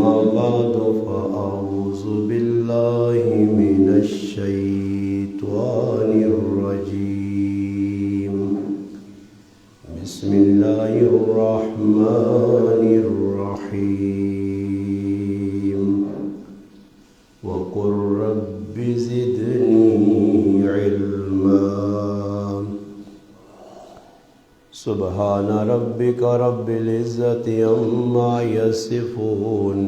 أما بعد فأعوذ بالله من الشيطان الرجيم. بسم الله الرحمن الرحيم. وقل رب زدني علما. سبحان ربك رب العزة عما يصفون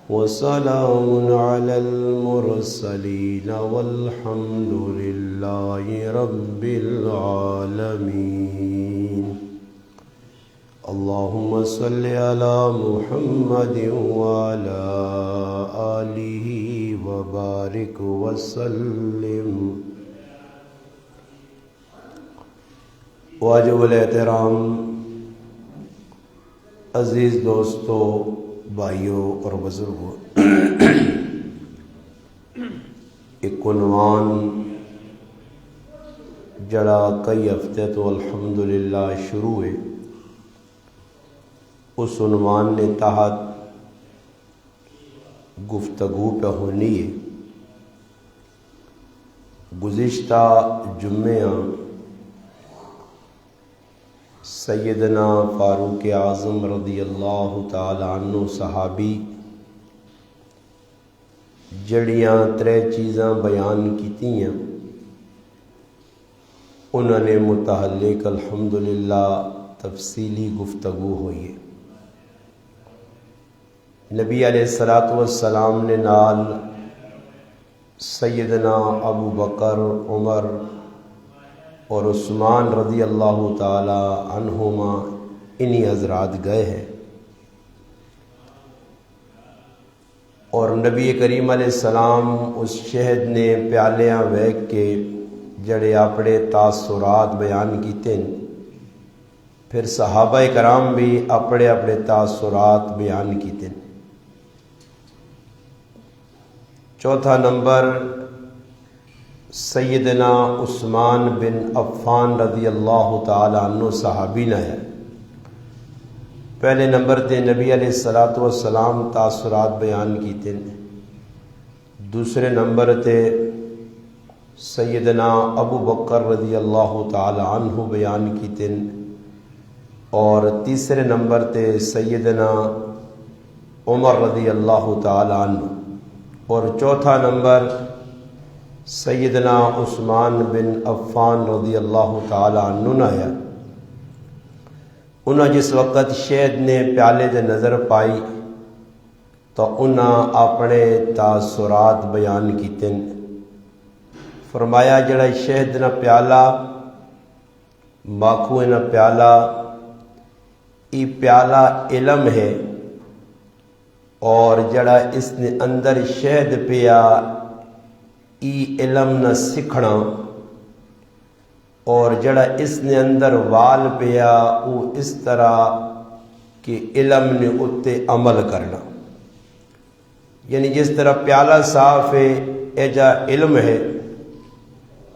وسلام على المرسلين والحمد لله رب العالمين. اللهم صل على محمد وعلى آله وبارك وسلم. واجب الاحترام عزیز دوستو، بھائیوں اور بزرگوں، ایک عنوان جڑا کئی ہفتے تو الحمدللہ شروع ہے، اس عنوان نے تحت گفتگو پہ ہونی ہے. گزشتہ جمعہ سیدنا فاروق اعظم رضی اللہ تعالی عنہ صحابی جڑیاں ترے چیزاں بیان کیتیاں، انہوں نے متعلق الحمدللہ تفصیلی گفتگو ہوئی ہے. نبی علیہ الصلوۃ والسلام نے نال سیدنا ابو بکر، عمر اور عثمان رضی اللہ تعالی عنہما انہی حضرات گئے ہیں، اور نبی کریم علیہ السلام اس شہد نے پیالیاں ویکھ کے جڑے اپنے تاثرات بیان کیتے ہیں، پھر صحابہ کرام بھی اپنے اپنے تاثرات بیان کیتے ہیں. چوتھا نمبر سیدنا عثمان بن عفان رضی اللہ تعالی عنہ صحابی نے ہے. پہلے نمبر تے نبی علیہ الصلوۃ والسلام تاثرات بیان کیتے ہیں، دوسرے نمبر تے سیدنا ابو بکر رضی اللہ تعالی عنہ بیان کیتے ہیں، اور تیسرے نمبر تے سیدنا عمر رضی اللہ تعالی عنہ، اور چوتھا نمبر سیدنا عثمان بن عفان رضی اللہ تعالی عنہ نے ہے. انہاں جس وقت شہد نے پیالے دے نظر پائی تو انہاں اپنے تاثرات بیان کیتے ہیں. فرمایا جڑا شہد نہ پیالہ ماکھو نہ پیالہ، ای پیالہ علم ہے، اور جڑا اس نے اندر شہد پیا ای علم نہ سکھنا، اور جڑا اس نے اندر وال پیا وہ اس طرح کہ علم نے اتے عمل کرنا. یعنی جس طرح پیالہ صاف ہے ایجا علم ہے،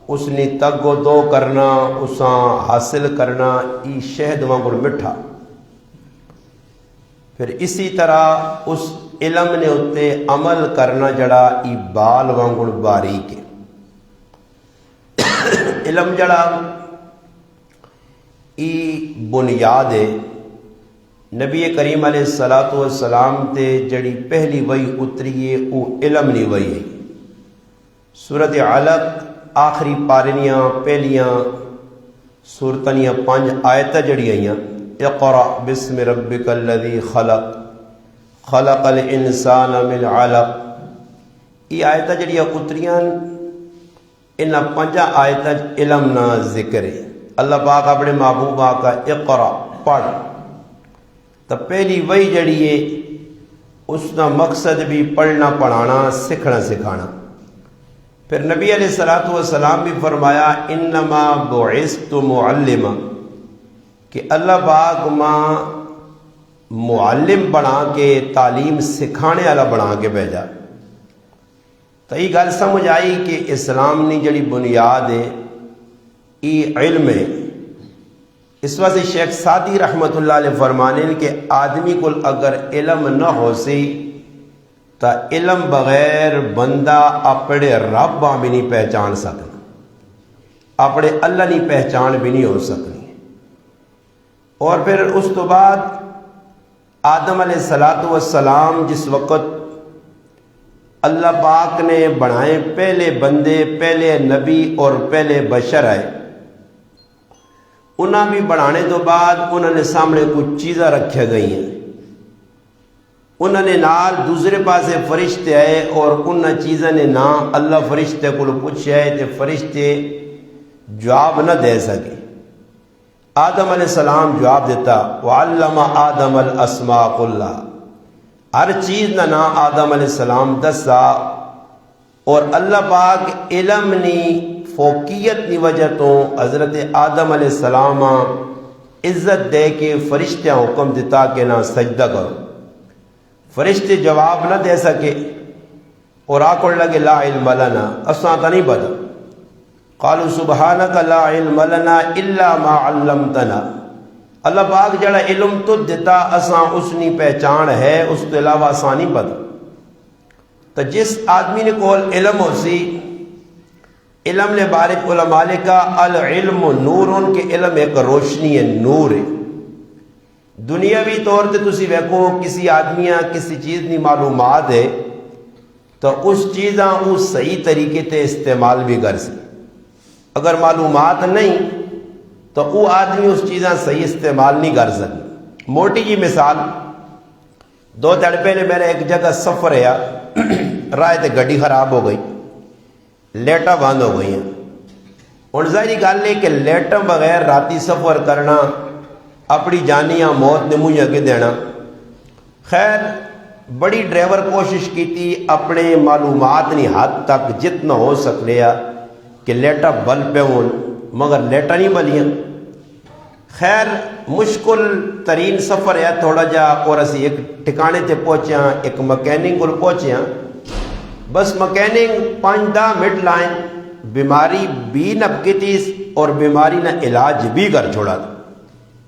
اس نے تگ و دو کرنا، اساں حاصل کرنا ای شہد وانگڑ مٹھا. پھر اسی طرح اس علم نے اتے عمل کرنا جڑا ای بال وانگڑ باریک ہے. علم جڑا ای بنیاد ہے. نبی کریم علیہ الصلوۃ والسلام تے جڑی پہلی وحی اتری ہے وہ علم نی وحی ہے. سورۃ علق آخری پارنیاں پہلیاں سورتنیاں 5 آیتاں جڑی آئیاں، اقرأ بسم ربک الذی خلق خلق الانسان من علق، یہ آیتاں جڑیاں اتریاں انہاں 5 آیتاں علم نا ذکر ہے. اللہ پاک اپنے محبوب آقا اقرأ پڑھ، تو پہلی وہی جڑی ہے اس کا مقصد بھی پڑھنا پڑھانا سکھنا سکھانا. پھر نبی علیہ الصلوۃ والسلام بھی فرمایا انما بعثت معلما، کہ اللہ پاک ماں معلم بنا کے تعلیم سکھانے والا بنا کے بھیجا. تو یہ گل سمجھ آئی کہ اسلام نے جڑی بنیاد ہے یہ علم ہے. اس واسطے شیخ سعدی رحمت اللہ علیہ فرمانے کہ آدمی کو اگر علم نہ ہو سی تا علم بغیر بندہ اپنے رب بھی نہیں پہچان سکنا، اپنے اللہ نہیں پہچان بھی نہیں ہو سکنی۔ اور پھر اس تو بعد آدم علیہ السلام جس وقت اللہ پاک نے بنائے پہلے بندے، پہلے نبی اور پہلے بشر آئے، انہاں بھی بنانے تو بعد انہوں نے سامنے کچھ چیزاں رکھے گئی ہیں، انہوں نے نال دوسرے پاسے فرشتے آئے اور انہاں چیزاں نے نہ اللہ فرشتے کو پوچھے تے فرشتے جواب نہ دے سکے۔ آدم علیہ السلام جواب دیتا، وعلم آدم الاسماء كلها، ہر چیز نہ نا آدم علیہ السلام دسا، اور اللہ پاک علم نی فوقیت نی وجہ تو حضرت آدم علیہ السلام عزت دے کے فرشتیاں حکم دیتا کہ نہ سجدہ کرو، فرشتے جواب نہ دے سکے اور آکڑ لگے لا علم لنا، اساں تا نہیں پتا، قالوا سبحانک لا علم لنا الا ما علمتنا، اللہ پاک جڑا علم تو دیتا اساں اس نی پہچان ہے، اس کے علاوہ اساں نہیں پتا۔ تو جس آدمی نے کول علم ہو سی، علم نے بارک علماء کا العلم نور، ان کے علم ایک روشنی ہے، نور ہے۔ دنیاوی طور تے تسی ویکھو کسی آدمیاں کسی چیز نہیں معلومات ہے تو اس چیزاں وہ صحیح طریقے تے استعمال بھی کر سی، اگر معلومات نہیں تو وہ آدمی اس چیزاں صحیح استعمال نہیں کر سکتا۔ موٹی جی مثال، 2 دن پہلے میرا ایک جگہ سفر ہے، راہ تے گڈی خراب ہو گئی، لیٹاں بند ہو گئی ہیں، اور ظاہری گل ہے کہ لیٹاں بغیر راتی سفر کرنا اپنی جانیاں موت نے مجھے اگے دینا۔ خیر بڑی ڈرائیور کوشش کی تھی اپنے معلومات نہیں حد تک جتنا ہو سک لیا کہ لیٹا بل پہ ہوں، مگر لیٹا نہیں بلیاں۔ خیر مشکل ترین سفر ہے تھوڑا جا، اور اسی ایک ٹھکانے تے پہنچے ہاں، ایک مکینک کو پہنچے ہاں، بس مکینک 5-10 منٹ لائن، بیماری بھی نپکی تھی اور بیماری نہ علاج بھی کر چھوڑا تھا۔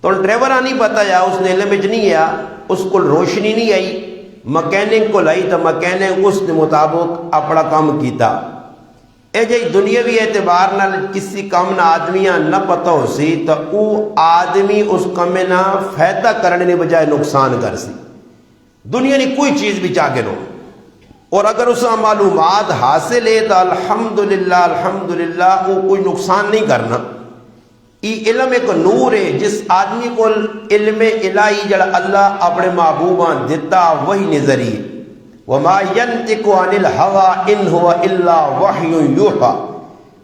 تو ڈرائیور نہیں پتا یا اس نے علم وچ نہیں گیا، اس کو روشنی نہیں آئی، مکینک کو لائی تو مکینک اس کے مطابق اپنا کام کیتا۔ اے جی دنیاوی اعتبار نال کسی کام نہ آدمیاں نہ پتہ ہو سی تو او آدمی اس کام نہ فائدہ کرنے نے بجائے نقصان کر سی، دنیا نے کوئی چیز بھی چاہ کے نو، اور اگر اس معلومات حاصل ہے تو الحمدللہ الحمدللہ وہ کوئی نقصان نہیں کرنا۔ یہ علم ایک نور ہے، جس آدمی کو علم الہی جڑا اللہ اپنے محبوباں دیتا وہی نظری ہے۔ وما ينطق عن الهوى ان هو الا وحی یوحى،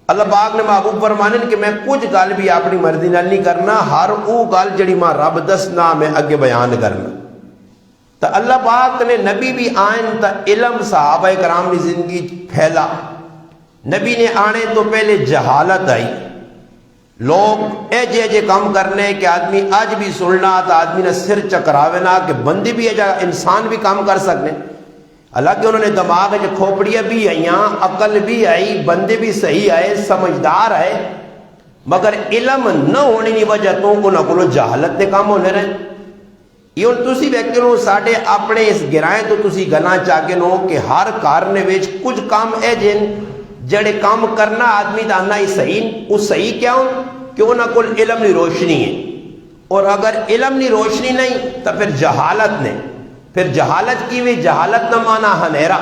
اللہ پاک نے محبوب فرمانے کہ میں کچھ گل بھی اپنی مرضی نال نہیں کرنا، ہر وہ گل جڑی ماں رب دسنا میں اگے بیان کرنا۔ تو اللہ پاک نے نبی بھی آئین تا علم صحابہ کرام کی زندگی پھیلا، نبی نے آنے تو پہلے جہالت آئی، لوگ ایجے کام کرنے کہ آدمی آج بھی سننا تو آدمی نے سر چکراوے نہ کہ بندی بھی ایجا انسان بھی کام کر سکنے، حالانکہ انہوں نے دماغ جو کھوپڑیاں بھی آئیاں، عقل بھی آئی، بندے بھی صحیح آئے، سمجھدار آئے، مگر علم نہ ہونے کی وجہ تو انہوں کو جہالت نے کام ہونے رہے۔ یہ تسی ویکھتے ہو ساڈے اپنے اس گرائیں تو تسی گنا چاہتے ہو کہ ہر کارنے وچ کچھ کام اے جن جڑے کام کرنا آدمی دا نہ صحیح، وہ صحیح کیا ہو کہ انہاں کول علم نہیں روشنی ہے، اور اگر علم نہیں روشنی نہیں تو پھر جہالت نے، پھر جہالت کی بھی جہالت نہ مانا ہنیرا،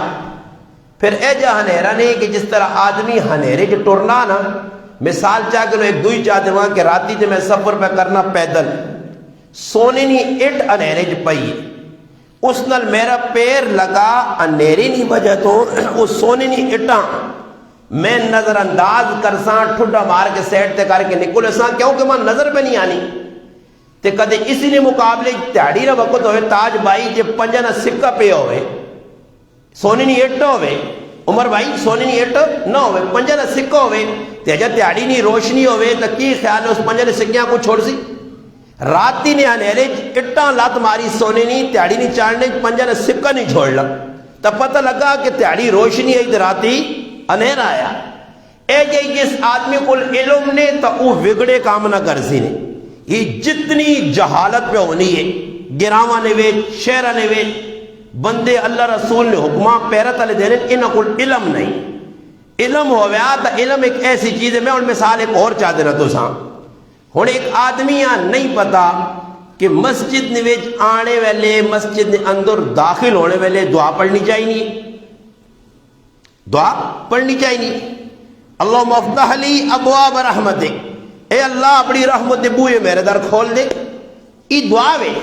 پھر اے جا ہنیرا نہیں کہ جس طرح آدمی ہنیرے کے ٹرنا نا، مثال چاہ کے ایک دوئی چاہتے وہاں کہ راتی تے میں سفر پہ کرنا پیدل، سونے نہیں اٹ انہیرے چ پئی، اس نال میرا پیر لگا انہیری نہیں وجہ تو وہ سونے نہیں اٹاں میں نظر انداز کرساں، ٹھڈا مار کے سیٹ تے کر کے نکل ساں، کیونکہ میں نظر پہ نہیں آنی تے کدے اسی نے مقابلے تیاڑی نہ وقت ہوئے تاج بھائی جے پنجا نہ سکہ پہ ہوئے، سونے نہیں اٹ ہوئے، عمر بھائی سونے نہیں اٹ نہ ہوئے، پنجا نہ سکہ ہوئے تے جا تیاڑی نہیں روشنی ہوئے تو کی خیال ہے اس پنجا نے سکیاں کو چھوڑ سی؟ راتی نے انہیرے اٹاں لات ماری سونے نہیں، تیاڑی نہیں چاڑنے، پنجا نے سکہ نہیں چھوڑ لا، تب پتہ لگا کہ تیاڑی روشنی آئی تو راتی انہیرا آیا۔ اے جی جس آدمی کو علم نے تو وہ وگڑے کام نہ کر سی نے، یہ جتنی جہالت پہ ہونی ہے گراواں نویج شہرہ نویج بندے اللہ رسول نے حکماں پیرت والے دے رہے انہاں کول علم نہیں علم ہویا تو علم ایک ایسی چیز ہے. میں ان مثال ایک اور چاہ دینا تو ساں ہوں ایک آدمی نہیں پتا کہ مسجد نویج آنے والے مسجد نے اندر داخل ہونے والے دعا پڑھنی چاہیے دعا پڑھنی چاہیے اللہم افتح لی ابواب رحمتک اے اللہ اپنی رحمت دے بوئے میرے در کھول دے یہ دعا وے.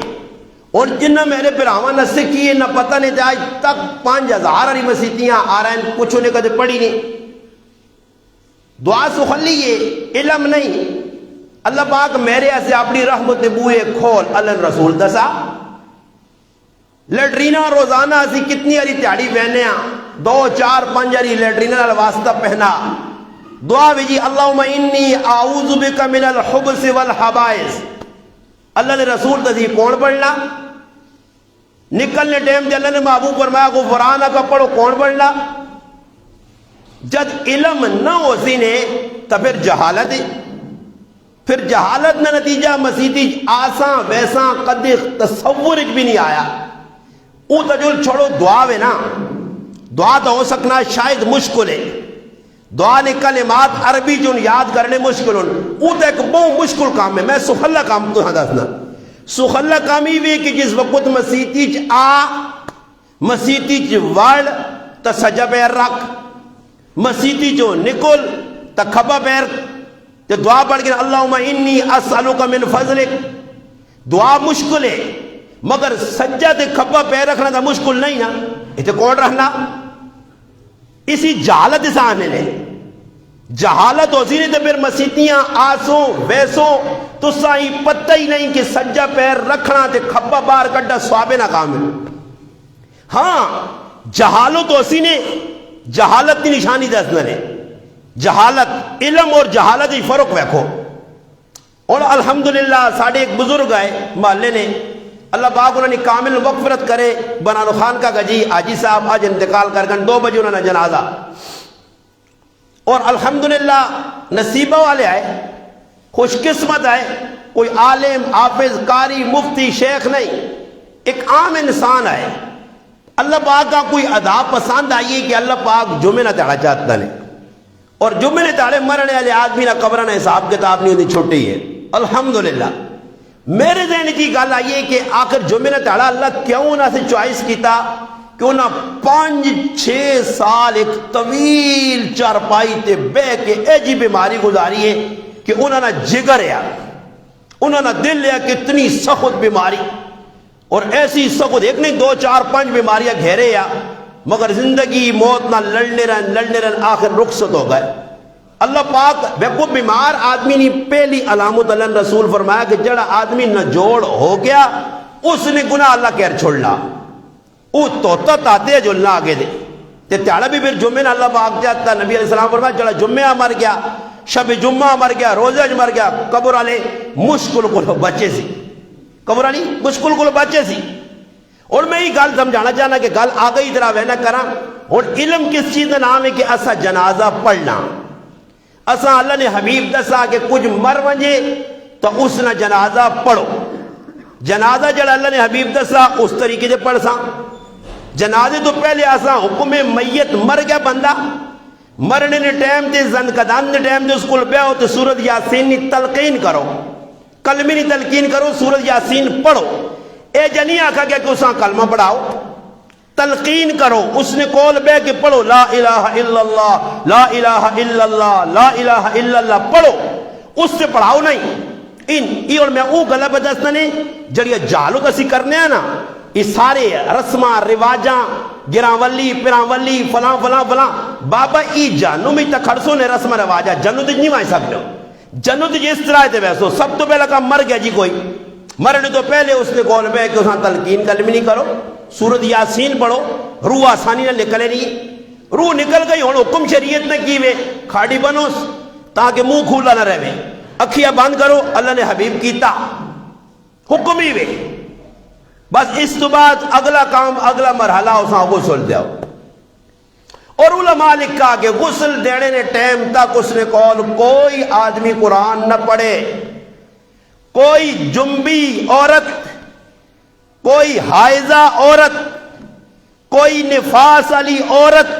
اور جنہ میرے پراواں نہ سکھی نہ پتہ نہیں آج تک 5000 والی مسیتیاں آ رہے ہیں کچھ نے کدے پڑھی نہیں. دعا سخلی یہ علم نہیں. اللہ پاک میرے ایسے اپنی رحمت بوئے کھول اللہ رسول دسا لیٹرینا روزانہ اسی کتنی ہری تیاڑی بہنے 2 4 5 ہری لیٹرینا واسطہ پہنا دعا بھی جی اللہم انی اعوذ بک من الحبس والحبائس. اللہ نے رسول تسی کون پڑھنا نکلنے ٹائم دے اللہ نے محبوب فرمایا غفرانہ کا پڑھو کون پڑھنا. جد علم نہ ہو سی نے تو پھر جہالت ہے. پھر جہالت نہ نتیجہ مسیتی آساں ویساں قد تصور بھی نہیں آیا. او تجل چھوڑو دعا وے نا دعا تو ہو سکنا شاید مشکل ہے. دعا نے کلمات عربی جو یاد کرنے مشکل ہوں او تو ایک بہت مشکل کام ہے. میں سخلہ کام تو ہاں دسنا سخلہ کامی بھی کہ جس وقت مسیتی مسیتی وڑ تا سجا پیر رکھ مسیتی جو نکل تا کھبا پیر تے دعا پڑھ کے اللہم انی اسألک من فضلک. دعا مشکل ہے مگر سجا تے کھبا پیر رکھنا تا مشکل نہیں نا. یہ کون رہنا اسی جہالت سے آنے لے جہالت ہوتی نہیں تو پھر مسیتیاں آسوں ویسوں تو سائی پتہ ہی نہیں کہ سجا پیر رکھنا تے کھبا بار کڈا سوابے نہ کام ہے. ہاں جہالت ہوتی نے جہالت کی نشانی دسنا نے جہالت علم اور جہالت ہی فرق ویکھو. اور الحمدللہ ساڑھے ایک بزرگ آئے محلے نے اللہ پاک انہوں نے کامل مغفرت کرے بنانو خان کا گجی آجی صاحب آج انتقال کر گن 2 بجے انہوں نے جنازہ. اور الحمدللہ نصیبہ والے آئے خوش قسمت آئے کوئی عالم حافظ قاری مفتی شیخ نہیں ایک عام انسان آئے. اللہ پاک کا کوئی ادا پسند آئیے کہ اللہ پاک جمعہ نہ تڑا چاہتا نہیں اور جمعہ نے تاڑے مرنے والے آدمی نہ قبرہ نہ حساب کتاب نہیں ہوتی چھوٹی ہے. الحمدللہ میرے ذہن کی گل آئیے کہ آخر جمعہ نے تاڑا اللہ کیوں نہ سے چوائس کیتا کیوں نہ 5-6 سال ایک طویل چارپائی تے بے کے ایجی بیماری گزاری ہے کہ انہوں نے جگر ہے انہوں نے دل ہے کتنی سخت بیماری اور ایسی سخت ایک نہیں 2 4 5 بیماریاں گھیرے یا مگر زندگی موت نہ لڑنے رہن آخر رخصت ہو گئے. اللہ پاک بیکو بیمار آدمی نے پہلی علامت اللہ رسول فرمایا کہ جڑا آدمی نہ جوڑ ہو گیا اس نے گناہ اللہ کہر چھوڑنا او توتا تاتے جلنا آگے دے تے تیاڑا بھی پھر جمعہ اللہ پاک جاتا نبی علیہ السلام فرمایا جڑا جمعہ مر گیا شب جمعہ مر گیا روزہ مر گیا قبر والے مشکل کو بچے سی قبر والی مشکل کو بچے سی. اور میں یہ گل سمجھانا چاہنا کہ گل آ گئی طرح وہنا کرا. اور علم کس چیز کا نام ہے کہ اسا جنازہ پڑھنا اسا اللہ نے حبیب دسا کہ کچھ مر ونجے تو اس نے جنازہ پڑھو. جنازہ جڑا اللہ نے حبیب دسا اس طریقے سے پڑھ سا. جنازے تو پہلے اسا حکم میت مر گیا بندہ مرنے نے ٹائم تے زن قدان نے ٹائم تے اس کو بیا ہو تو سورۃ یاسین کی تلقین کرو کلمے کی تلقین کرو سورۃ یاسین پڑھو. اے جنہیں آکھا گیا کہ اسا کلمہ پڑھاؤ تلقین کرو اس نے قول بے کہ پڑھو لا الہ الا اللہ لا الہ الا اللہ لا الہ الا اللہ پڑھو اس سے پڑھاؤ نہیں اور میں او گلہ بدستہ نے جڑی جالو کسی کرنے ہیں نا یہ سارے رسمہ رواجاں گران ولی پیران ولی فلاں فلاں فلاں بابا ای جانو میں تکھڑسوں نے رسمہ رواجہ جنو تجھ نہیں مائیں سکتے جنو تجھ اس طرح تے ویسو سب تو پہلے کام مر گیا جی کوئی مرنے تو پہلے اس نے قول بے کہ اساں تلقین کلمہ نہیں کرو سورۃ یاسین پڑھو روح آسانی نہ نکلے نہیں روح نکل گئی ہوں حکم شریعت نے کی وے کھاڑی بنوس تاکہ منہ کھولا نہ رہے اکھیاں بند کرو اللہ نے حبیب کیتا حکم ہی وے بس اس تو بعد اگلا کام اگلا مرحلہ اساں غسل دیاؤ. اور علماء لکھا کہ غسل دینے نے ٹائم تک اس نے قول کوئی آدمی قرآن نہ پڑھے کوئی جنبی عورت، کوئی حائضہ عورت، کوئی نفاس والی عورت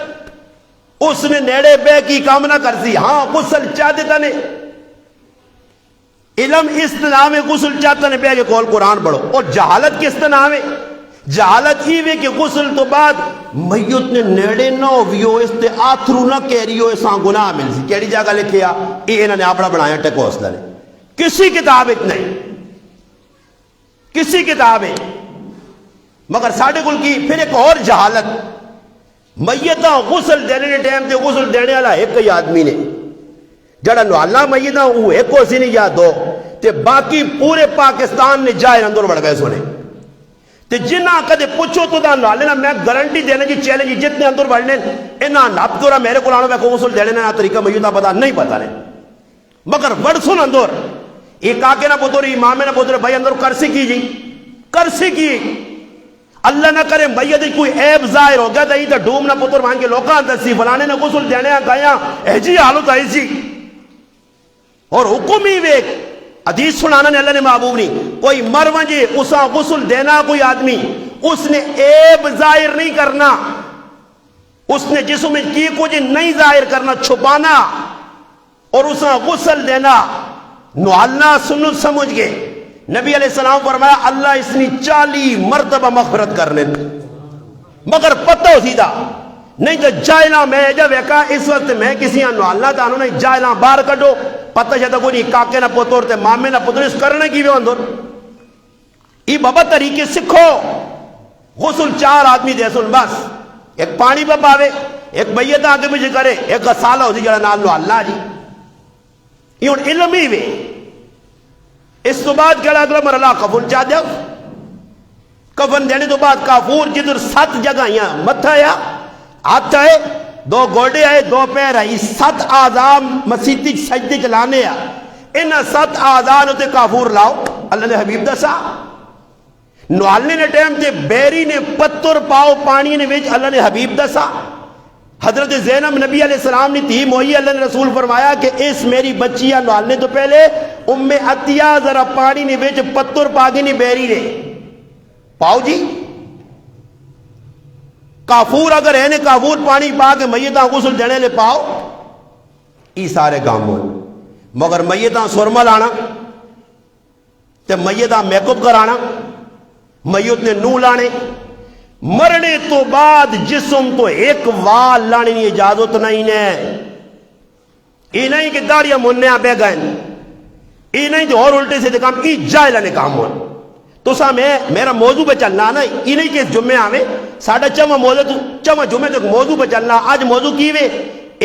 اس نے نیڑے بے کی کام نہ کر سی. ہاں غسل چاہتے نے علم اس نام غسل چاہتا نے بے کے کول قرآن پڑھو. اور جہالت کس نام ہے؟ جہالت ہی وے کہ غسل تو بعد میت نے نیڑے نہ ہوئیو اس تے آتھرو نہ کہہ رہی ہو اساں گناہ مل سی. کیڑی جگہ لکھیا؟ یہ انہوں نے اپنا بنایا ٹیکوسلا نے. کسی کتاب نہیں، کسی کتاب ہے. مگر ساڑھے کل کی پھر ایک اور جہالت، میتاں غسل دینے نے ٹائم تے غسل دینے والا ایک ہی آدمی نے، جڑا نوالنا میتاں وہ ایک ہو سی نہیں یا دو تے باقی پورے پاکستان نے جائے اندر بڑھ گئے سونے. تے جنہ کدے پوچھو تو دا نوالنا میں گارنٹی دینے جی چیلنج جی جتنے اندر بڑھنے انہاں نپ دورا میرے کو آنا میں غسل دینے نا طریقہ میتاں پتا نہیں پتا نہیں. مگر بڑھ سن اندر ایک آگے نہ پتر امام نہ پتر بھائی اندر کرسی کی جی کرسی کی. اللہ نہ کرے میت کوئی عیب ظاہر ہو گیا تو ڈوم نہ پتر مان کے لوکاں دسی فلانے نے غسل دینے گیا ایجی حالت آئی سی. اور حکم ہی وے حدیث سنانا نے اللہ نے محبوب نہیں کوئی مر ونجے اسا غسل دینا کوئی آدمی اس نے عیب ظاہر نہیں کرنا، اس نے جسم میں کی کچھ نہیں ظاہر کرنا، چھپانا اور اسا غسل دینا نوالنا سنت سمجھ گئے. نبی علیہ السلام فرمایا اللہ اس نے 40 مرتبہ مغفرت کرنے مگر پتہ ہو سیدھا نہیں تو جائلہ میں جب ایکا اس وقت میں کسی نوالنا تانوں نہیں جائلہ باہر کٹو پتہ شاید کوئی نہیں کاکے نہ پتر تے مامے نہ پتر اس کرنے کی بھی اندر. ای بابا طریقے سکھو. غسل 4 آدمی دے سن بس ایک پانی پہ پاوے ایک میت آگے مجھے کرے ایک غسالہ ہو سی جڑا نال نوالنا جی. یہ ان علم ہی وے. اس تو بعد کہڑا اگلا مرحلہ کفن چاہ دیا. کفن دینے تو بعد کافور جدھر 7 جگہ یہاں متھا ہے ہاتھ ہے 2 گوڑے آئے 2 پیر ہے. یہ 7 آزام مسیطی سجدے چلانے ہیں. ان 7 آزان ہوتے کافور لاؤ. اللہ نے حبیب دسا نوالنے نے ٹائم تے بیری نے پتر پاؤ پانی نے ویچ اللہ نے حبیب دسا. حضرت زینب نبی علیہ السلام نے تھی موئی اللہ نے رسول فرمایا کہ اس میری بچیاں نوالنے تو پہلے ام عطیہ ذرا پانی نے ویچ پتر پاگی نے بیری نے پاؤ جی. کافور اگر ہے نے کافور پانی پا کے میتاں غسل دینے لے پاؤ. ای سارے کام ہوئے مگر میتاں سرما لانا تے میتاں میک اپ کرانا میت نے نو لانے مرنے تو بعد جسم تو ایک وال لانے کی اجازت نہیں ہے. یہ نہیں کہ داڑیاں منیا بے گئے یہ نہیں کہ اور الٹے سے کام ای جائلہ نے کام ہوا. تو سا میں میرا موضوع پہ چلنا نا یہ نہیں کہ جمعے آوے ساڑھا چمہ جمعے تک موضوع پہ چلنا. آج موضوع کی وے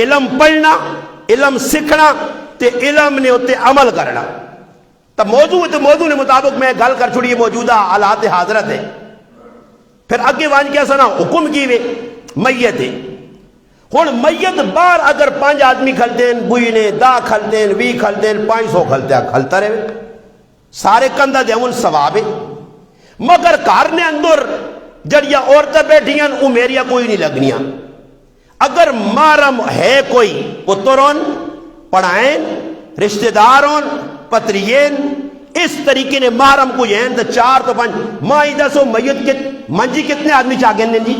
علم پڑھنا علم سکھنا تے علم نے ہوتے عمل کرنا. تب موضوع ہے تو موضوع نے مطابق میں گل کر چھوڑی موجودہ حالات حاضرت ہے. پھر اگے وانج کیا سنا حکم کی وے میت ہے. ہن میت بار اگر 5 آدمی کھلتے ہیں بوئی نے 10 کھلتے ہیں 20 کھلتے ہیں 500 کھلتے ہیں کھلتا رہے سارے کندہ دے ان ثواب ہے. مگر کار نے اندر جڑیا عورتیں بیٹھی ہیں وہ میریا کوئی نہیں لگنیاں. اگر محرم ہے کوئی پترون پڑھائیں رشتہ دارون پترین اس طریقے نے محرم کو یہ تو 4 تو 5 مائی دسو میت منجی کتنے آدمی چاہ گئے جی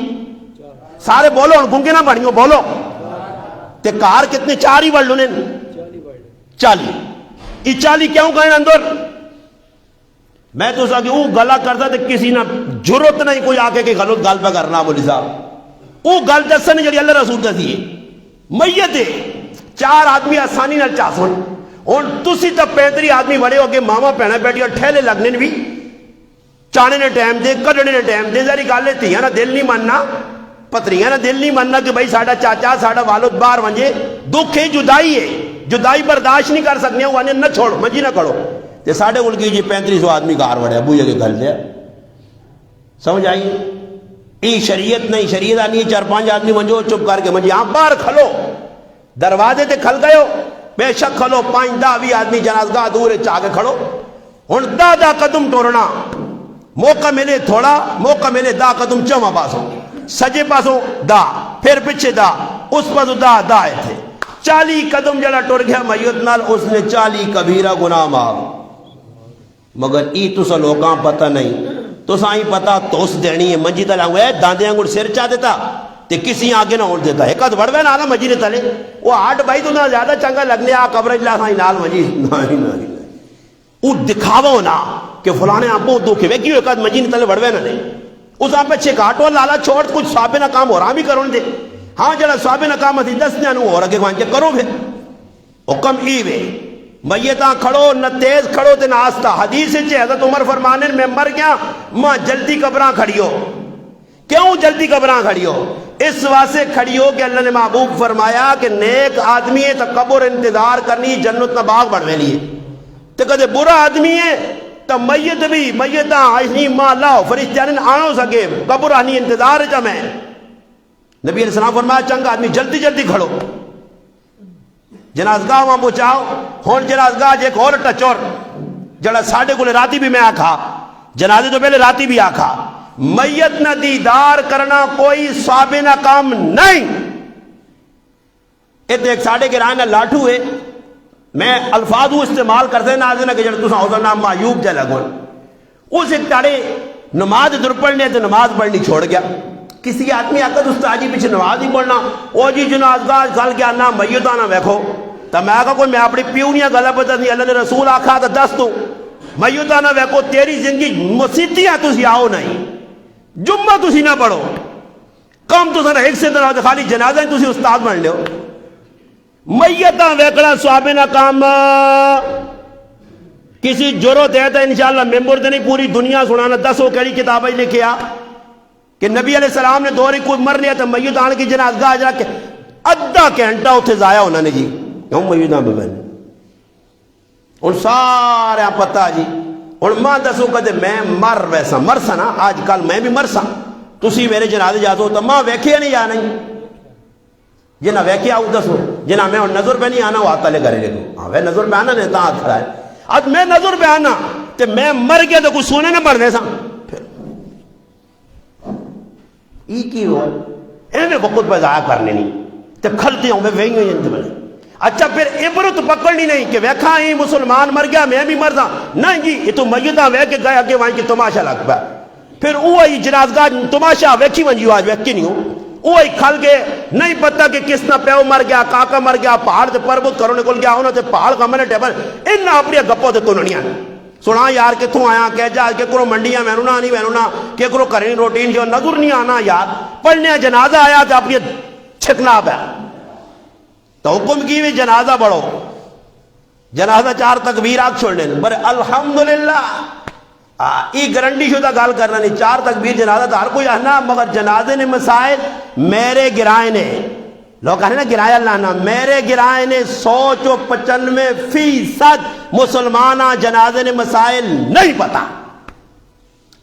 سارے بولو گنگے نہ بڑھیوں بولو تے کار کتنے 4 ہی بڑھ لوں 40 یہ 40 کیوں گئے اندر. میں تو سا کہ وہ گلا کرتا تو کسی نہ ضرورت نہیں کوئی آکے کہ غلط گل پہ کرنا مولی صاحب وہ گل دسن جڑی اللہ رسول دسی ہے. میت ہے 4 آدمی آسانی نال چاہ سن ہن تسی تا 35 آدمی بڑے ہو کے ماما بہنا بیٹھی اور ٹھیلے لگنے بھی چانے نے ٹائم دے کڈنے نے ٹائم دے ذری گل ہے تھیاں نہ دل نہیں ماننا پتریاں نہ دل نہیں ماننا کہ بھائی ساڈا چاچا ساڈا والد باہر ونجے دکھ ہے جدائی برداشت نہیں کر سکنے وہ نہ چھوڑ منجی نہ کرو تے ساڈے کول کی جی 3500 آدمی گھر وڑے ابو کے گل دیا سمجھ آئی. ای شریعت نہیں شریعت آنی 4-5 آدمی منجو چپ کر کے منجی ہاں باہر کھلو دروازے تے کھل گئے ہو بے شک کھلو 5-10-20 آدمی جنازگاہ دور چاہ کے کھڑو. ہن 10 قدم ٹورنا موقع ملے تھوڑا موقع ملے 10 قدم چواں پاسوں سجے پاسوں 10 پھر پیچھے 10 اس پاسوں 10 آئے تھے 40 قدم جڑا ٹر گیا میت نال اس نے 40 کبیرہ گناہ معاف. مگر ای تسا لوکاں پتہ نہیں تسا ہی پتہ توس دینی ہے منجی تلے ہوئے داندے انگڑ سر چاہ دیتا تے کسی آگے نہ ہون دیتا ایک آدھ بڑھ نہ منجی نے تلے وہ آٹھ بھائی تو نہ زیادہ چنگا لگنے آ قبر اجلا سائیں نال منجی نہیں وہ دکھاوا ہونا کہ فلانے آپ کو دکھے وے کیوں ایک آدھ منجی نے تلے بڑھ نہ نہیں اس آپ پہ چھکاٹو لالا چھوڑ کچھ صحابے نہ کام ہو رہا بھی کروں دے ہاں جڑا صحابے نہ کام اسی دس نہ ہو رہا کہ وہاں کرو پھر حکم ای وے میتاں کھڑو نہ تیز کھڑو تے نہ آستا حدیث سے حضرت عمر فرمانے میں مر گیا ماں جلدی قبراں کھڑیو کیوں جلدی قبراں کھڑیو اس واسطے کھڑیو کہ اللہ نے محبوب فرمایا کہ نیک آدمی ہے تو قبر انتظار کرنی جنت نہ باغ بڑھوے لیے تو کدے برا آدمی ہے تو میت بھی میتاں آئیں ماں لاؤ فرشتیان آنو سکے قبر آنی انتظار ہے میں نبی علیہ السلام فرمایا چنگا آدمی جلدی جلدی کھڑو جنازگاہ وہاں پہنچاؤ ہون جنازگاہ جے ایک اور ٹچور جڑا ساڑھے کو راتی بھی میں آکھا جنازے تو پہلے راتی بھی آکھا میت نہ دیدار کرنا کوئی صابنہ کام نہیں ایک ساڑھے کے رائنہ لاٹھو ہے میں الفاظ استعمال کرتے نازنہ کہ جڑا تسا حضر نام معیوب جا لگون اس ایک تاڑے نماز در پڑھنے تو نماز پڑھنی چھوڑ گیا کسی آدمی آتا تو استاجی پیچھے نماز ہی پڑھنا او جی جنازگاہ کھل کے آنا میت آنا ویکھو تو میں کہا کوئی میں اپنی پیونیاں گلہ پتہ نہیں اللہ نے رسول آکھا تو دس تو میت آنا ویکھو تیری زندگی مسیتیاں تسی آؤ نہیں جمعہ تسی نہ پڑھو کم تو سر ایک سے طرح خالی جنازہ تسی استاد بن لے میتاں ویکڑا صحابہ کام کسی جرت ہے تو انشاءاللہ ممبر تو نہیں پوری دنیا سنانا دسو کیڑی کتابیں لکھے آ کہ نبی علیہ السلام نے دور کوئی مر لیا تو میت آنے کی جنازگاہ جا کے ادھا گھنٹہ اتنے ضائع ہونا نے جی کیوں میت آن بہن ان سارے پتہ جی ان ماں دسو کدے میں مر ویسا مرسا نا آج کل میں بھی مرسا تسی میرے جنازے جاتے ہو تو ماں ویکھیا نہیں یا نہیں جنہ ویکھیا آؤ دسو جنہ میں نظر پہ نہیں آنا وہ آتا لے کرے لے کو ہاں وہ نظر پہ آنا نہیں تا ہاتھ کھڑا ہے اب میں نظر پہ آنا تو میں مر گیا تو کچھ سونے نہ پڑ ویسا ای کی ہو ایویں وقت پہ ضائع کرنے نہیں تو کھلتے ہوں میں وہی ہوئی انت میں اچھا پھر عبرت پکڑنی نہیں کہ ویکھا ہی مسلمان مر گیا میں بھی مر دا نہیں جی یہ تو میتاں وے کے گئے اگے وہاں کی تماشا لگ پا پھر وہی جنازگاہ تماشا ویکھی ونجیو آج ویکھی نہیں ہوں وہی کھل کے نہیں پتہ کہ کس نہ پیو مر گیا کاکا مر گیا پہاڑ تے پربت کرو نکل گیا انہوں تے پہاڑ کا میں نے ٹیبل انہاں اپنی گپوں تے تنڑیاں سنا یار کتوں آیا کہ جا کہ کرو منڈیاں میں نہ نہیں میں نہ کہ کرو کریں روٹین جو نظر نہیں آنا یار پڑھنے جنازہ آیا تو اپنی چھکنا پہ تو حکم کی بھی جنازہ بڑھو جنازہ 4 تکبیر آگ چھوڑنے بر الحمدللہ ای گرنٹی شدہ گال کرنا نہیں 4 تکبیر جنازہ تو ہر کوئی آنا مگر جنازے نے مسائل میرے گرائے نے لوگ کہنے نا گرائے اللہ نا میرے گرائے نے 195% مسلمانہ جنازے نے مسائل نہیں پتا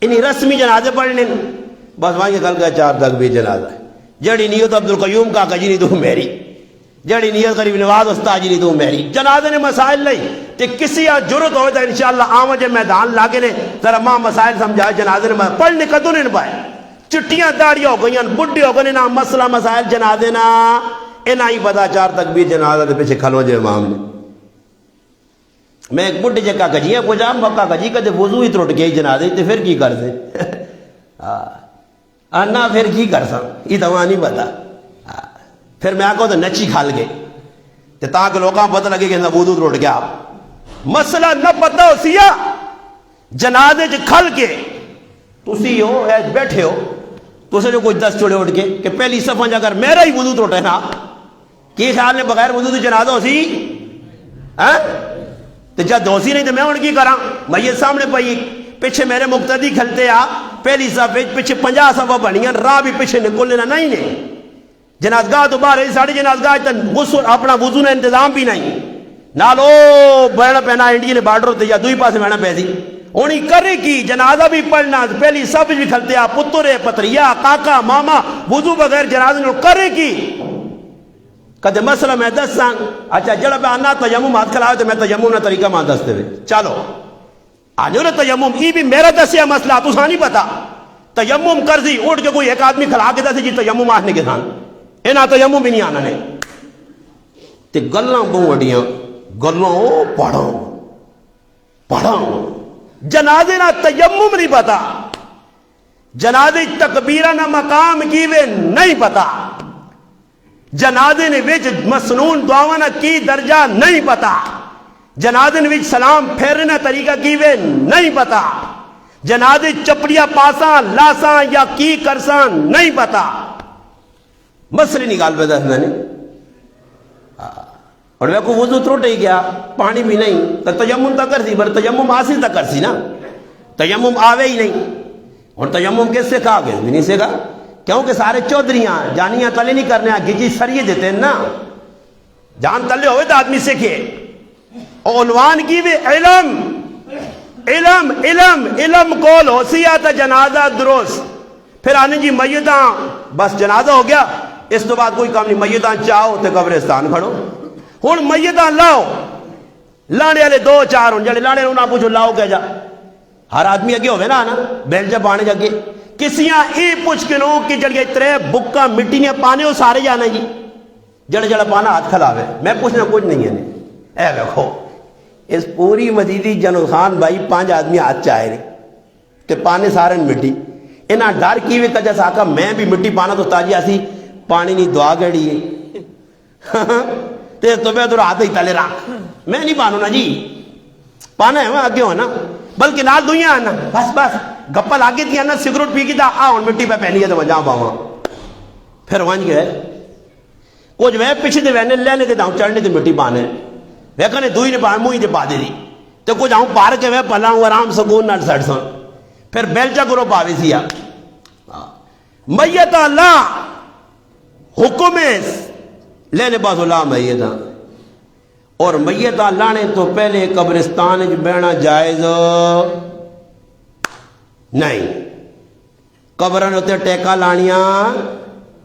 انہی رسمی جنازے پڑھنے بس وہاں یہ کل کا 4 تکبیر جنازہ ہے جڑی نیت عبدالقیوم کا کجی نہیں تو میری جڑی نیت غریب نواز استاجی نہیں تو میری جنازے نے مسائل نہیں تے کسی جرت ہوئے تو انشاءاللہ آمج میدان لاگے نے ذرا ماں مسائل سمجھائے جنازے نے پڑھنے کدو نہیں پائے چٹیاں داڑیاں ہو گئیں بڈھے ہو گئے نا مسئلہ مسائل جنازے نا اینا ہی پتا 4 تکبیر جنازہ دے پیچھے کھلو جے امام نے میں ایک بڈھے جے کا کجی ہے پوچھا مکہ کجی کدے وضو ہی ترٹ گئی جنازے تے پھر کی کر دے انا پھر کی کر سا یہ تو نہیں پتا پھر میں آکو تو نچی کھال گئے تے تاکہ لوگاں پتہ لگے کہ وضو ترٹ گیا مسئلہ نہ پتا ہو سیا جنازے چ کھل کے تسی ہو بیٹھے ہو تسے جو کوئی 10 چوڑے اٹھ کے کہ پہلی صفحہ جا کر میرا ہی وضو ترٹے نا کی خیال نے بغیر وضو تو جنازہ ہو سی تو جب دوسی نہیں تو میں ان کی کراں میں یہ سامنے پئی پیچھے میرے مقتدی کھلتے آ پہلی صفحے پیچھے 50 صفحہ بنی راہ بھی پیچھے نکل لینا نہیں جنازگاہ تو باہر ساڑھی جنازگاہ غسل اپنا وضو نے انتظام بھی نہیں نالو بہنا پہنا انڈیا نے بارڈر ہوتے یا دوئی پاسے بہنا پیسی انہی کرے کی جنازہ بھی پڑھنا پہلی سب بھی کھلتے آ پتر پتریا کاکا ماما وضو بغیر جنازہ نے کرے کی کدے مسئلہ میں 10 سانگ اچھا جڑا پہ آنا تیمم ہاتھ کھلاوے تو میں تیمم نہ طریقہ ماں دستے ہوئے چلو آجو نا تیمم یہ بھی میرا دسیا مسئلہ تو سا نہیں پتا تیمم کرزی اٹھ کے کوئی ایک آدمی کھلا کے دسے جی تیمم آنے کے سان اینا تیمم بھی نہیں آنا نہیں تے گلاں بہوں اڈیاں گلاں پڑھاں جنازے نہ تیمم نہیں پتا، جنازے تکبیرہ نہ مقام کیوے نہیں پتا، جنازے نے وچ مسنون دعاواں نہ کی درجہ نہیں پتا، جنازے نے وچ سلام پھیرنا طریقہ کیوے نہیں پتا، جنازے چپڑیاں پاساں لاساں یا کی کرساں نہیں پتا، مسئلے نہیں گال پہ دسنا نہیں۔ اور میں کو وضو تروٹ ہی گیا، پانی بھی نہیں تو تیمم تا کر سی، پر تیمم آسی تا کر سی نا، تیمم آوے ہی نہیں۔ اور تیمم کس سے کہا گیا بھی نہیں سے کہا، کیونکہ سارے چودھریاں جانیاں تلے نہیں کرنے گجی سریے دیتے ہیں نا، جان تلے ہوئے تو آدمی سیکھے۔ اور عنوان کی بھی علم علم علم علم کول ہو سیا تا جنازہ درست، پھر آنے جی میتاں بس جنازہ ہو گیا، اس تو بعد کوئی کام نہیں، میتاں چاہو تے قبرستان کھڑو۔ ہن میتاں لاؤ، لانے والے دو چار ہوں، جڑے لانے انہاں پوچھو لاؤ کہہ جا، ہر آدمی اگے ہوئے نا نا بیل جب آنے جگے کسیاں اے پوچھ کے نو کہ جڑے ترے بکا مٹی نے پانے ہو سارے جانا جی، جڑے جڑا پانا ہاتھ کھلاوے، میں پوچھنا کچھ نہیں ہے۔ اے دیکھو اس پوری مدیدی جنو خان بھائی 5 آدمی ہاتھ چاہے رہے کہ پانے سارے مٹی، انہاں ڈر کی وے کجا ساکا میں بھی مٹی پانا تو تاجی آسی پانی نہیں دعا گڑی ہے تے تو بے تو ہاتھ ہی تلے رکھ، میں نہیں پانو نا جی، پانا ہے وہاں آگے ہو نا، بلکہ نال دنیا ہے نا، بس بس گپل آگے دیا نا، سگریٹ پی کی دا آن مٹی پہ پہنی ہے تو وجہ پاواں، پھر وانج گئے کچھ وہ پیچھے دے وینے لینے کے داؤں چڑھنے دے مٹی پانے ویکھنے دوئی نے پانے موہی دے پا دے دی تو کچھ آؤں پار کے وہ پلا ہوں آرام سکون نال سڑ سن، پھر بیلچا کرو پاوے سیا میت اللہ حکم لینے باز اللہ میت، اور میت لانے تو پہلے قبرستان بہنا جائز نہیں، قبرن ہوتے ٹیکا لانیاں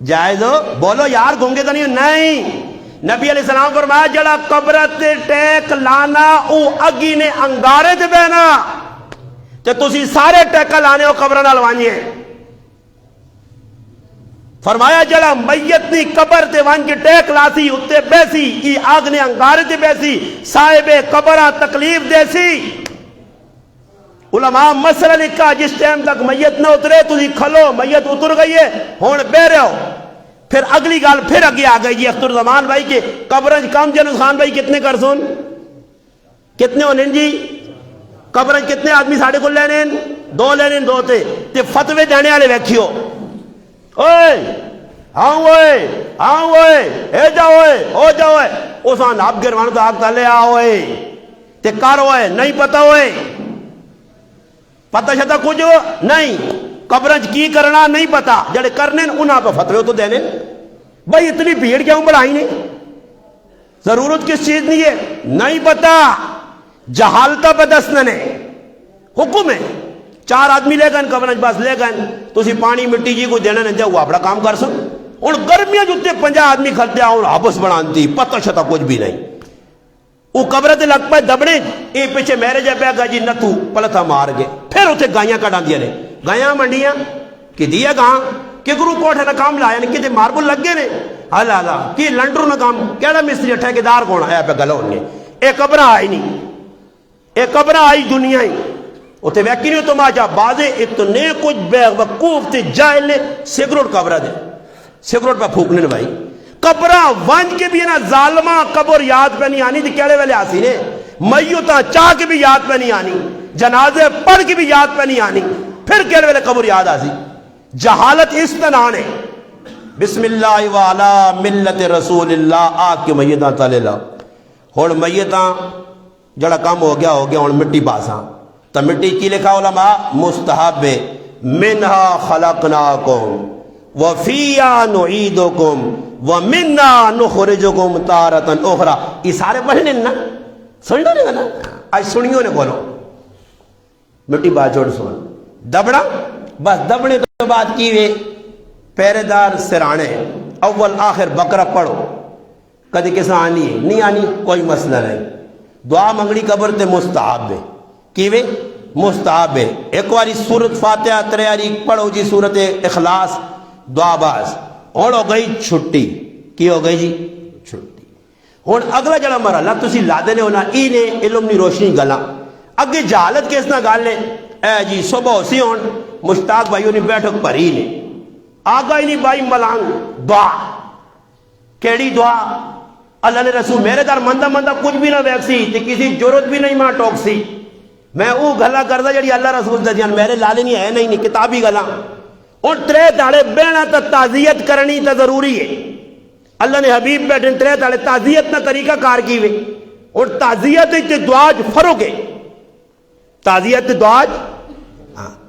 جائز، بولو یار گونگے تو نہیں۔ نبی علیہ السلام فرمایا جڑا قبرت ٹیک لانا او اگی نے انگارے تے بہنا تے تسی سارے ٹیکا لانے ہو قبرن الوانیے، فرمایا جڑا میت نی قبر تے وان کے ٹیک لاسی اتے بیسی ای آگ نے انگارے تے بیسی صاحب قبرہ تکلیف دیسی۔ علماء مسئلہ لکھا جس ٹائم تک میت نہ اترے تھی کھلو، میت اتر گئی ہے ہون بہ رہے ہو، پھر اگلی گال پھر اگے آ گئی جی اختر زمان بھائی کے قبرنج کام جنس خان بھائی کتنے کر سن کتنے ہونے جی، قبرنج کتنے آدمی ساڑھے کو لینے 2 لینے 2 تے فتوے دینے والے ویکھیو، اوئے آؤں اوئے آؤں اوئے اے جاؤ اوئے او جاؤ اوئے اس آن آپ گروان تو آگ تلے آؤ اوئے تے کار ہوئے نہیں پتا ہوئے، پتہ شتا کچھ نہیں، قبرنج کی کرنا نہیں پتا، جڑے کرنے انہاں پہ فتوے تو دینے، بھائی اتنی بھیڑ کیوں بڑھائی نہیں، ضرورت کس چیز نہیں ہے نہیں پتا، جہالتا پہ دسنے نے حکم ہے، 4 آدمی لے گئے قبرنج بس لے گئے تسی پانی مٹی جی کو دینا نہیں دیا وہ اپنا کام کر سن، اور گرمیاں جتے 50 آدمی کھلتے آؤں آپس بنانتی پتہ شتا کچھ بھی نہیں، وہ قبرت لگ پائے دبڑے اے پیچھے میرے جے پہ گا جی نتو پلتھا مار گئے، پھر اتھے گائیاں کٹا دیا نے، گائیاں منڈیاں کہ دیا گاں کہ گرو کوٹھے نہ کام لایا نہیں کہ ماربل لگ گئے نے، اللہ اللہ کی لنڈرو نہ کام کیڑا مستری ٹھیکیدار کون آیا پہ گلہ ہونے، اے قبرہ آئی نہیں، اے قبرہ آئی دنیا ہی اتھے ویکی نہیں تو ماجا بازے اتنے کچھ بے وقوف تے جائل نے سگروٹ قبرہ دے سگروٹ پہ پھوکنے بھائی، قبرہ ونج کے بھی نا ظالمہ قبر یاد پہ نہیں آنی تھی کیڑے والے آسی نے، میتاں چاہ کے بھی یاد پہ نہیں آنی، جنازے پڑھ کے بھی یاد پہ نہیں آنی، پھر کیڑے والے قبر یاد آسی، جہالت اس طرح نے، بسم اللہ وعلا ملت رسول اللہ آگ کے میتاں تلے لا، اور میتاں جڑا کام ہو گیا اور مٹی باساں، تو مٹی کی لکھا علماء مستحب منہا خلقناکم وفیہا نعیدکم ومنہا نخرجکم تارۃ اخری، یہ سارے پڑھنے نا سن لو نہیں نا، آج سنیوں نے بولو مٹی با جوڑ سن دبڑا بس دبڑے تو بات کی وے پہرے دار سرانے اول آخر بقرہ پڑھو، کدی کس آنی ہے نہیں آنی کوئی مسئلہ نہیں، دعا منگنی قبر تے مستحب ہے کیوے مستحب ہے، ایک واری سورت فاتحہ تریاری پڑھو جی سورت اخلاص دعا باز، اور ہو گئی چھٹی، کی ہو گئی جی چھٹی، اور اگلا جڑا مرحلہ تسی لا دینے ہونا اینے علم نی روشنی گلا، اگے جہالت کس نہ گل ہے اے جی صبح ہوسی ہون مشتاق بھائیوں نے بیٹھک بھری نے آگا ہی نہیں بھائی ملانگ دعا کیڑی دعا اللہ نے رسول میرے گھر مندہ مندہ کچھ بھی نہ ویکسی تے کسی ضرورت بھی نہیں ماں ٹوکسی میں وہ گلا کردا جڑی اللہ رسول دے جان میرے لالے نہیں ہے نہیں کتابی گلاں اور ترے داڑے بہنا تا تعزیت کرنی تا ضروری ہے اللہ نے حبیب بیٹھن ترے داڑے تعزیت نہ طریقہ کار کی وے اور تعزیت تے دعا فرق ہے تعزیت تے دعا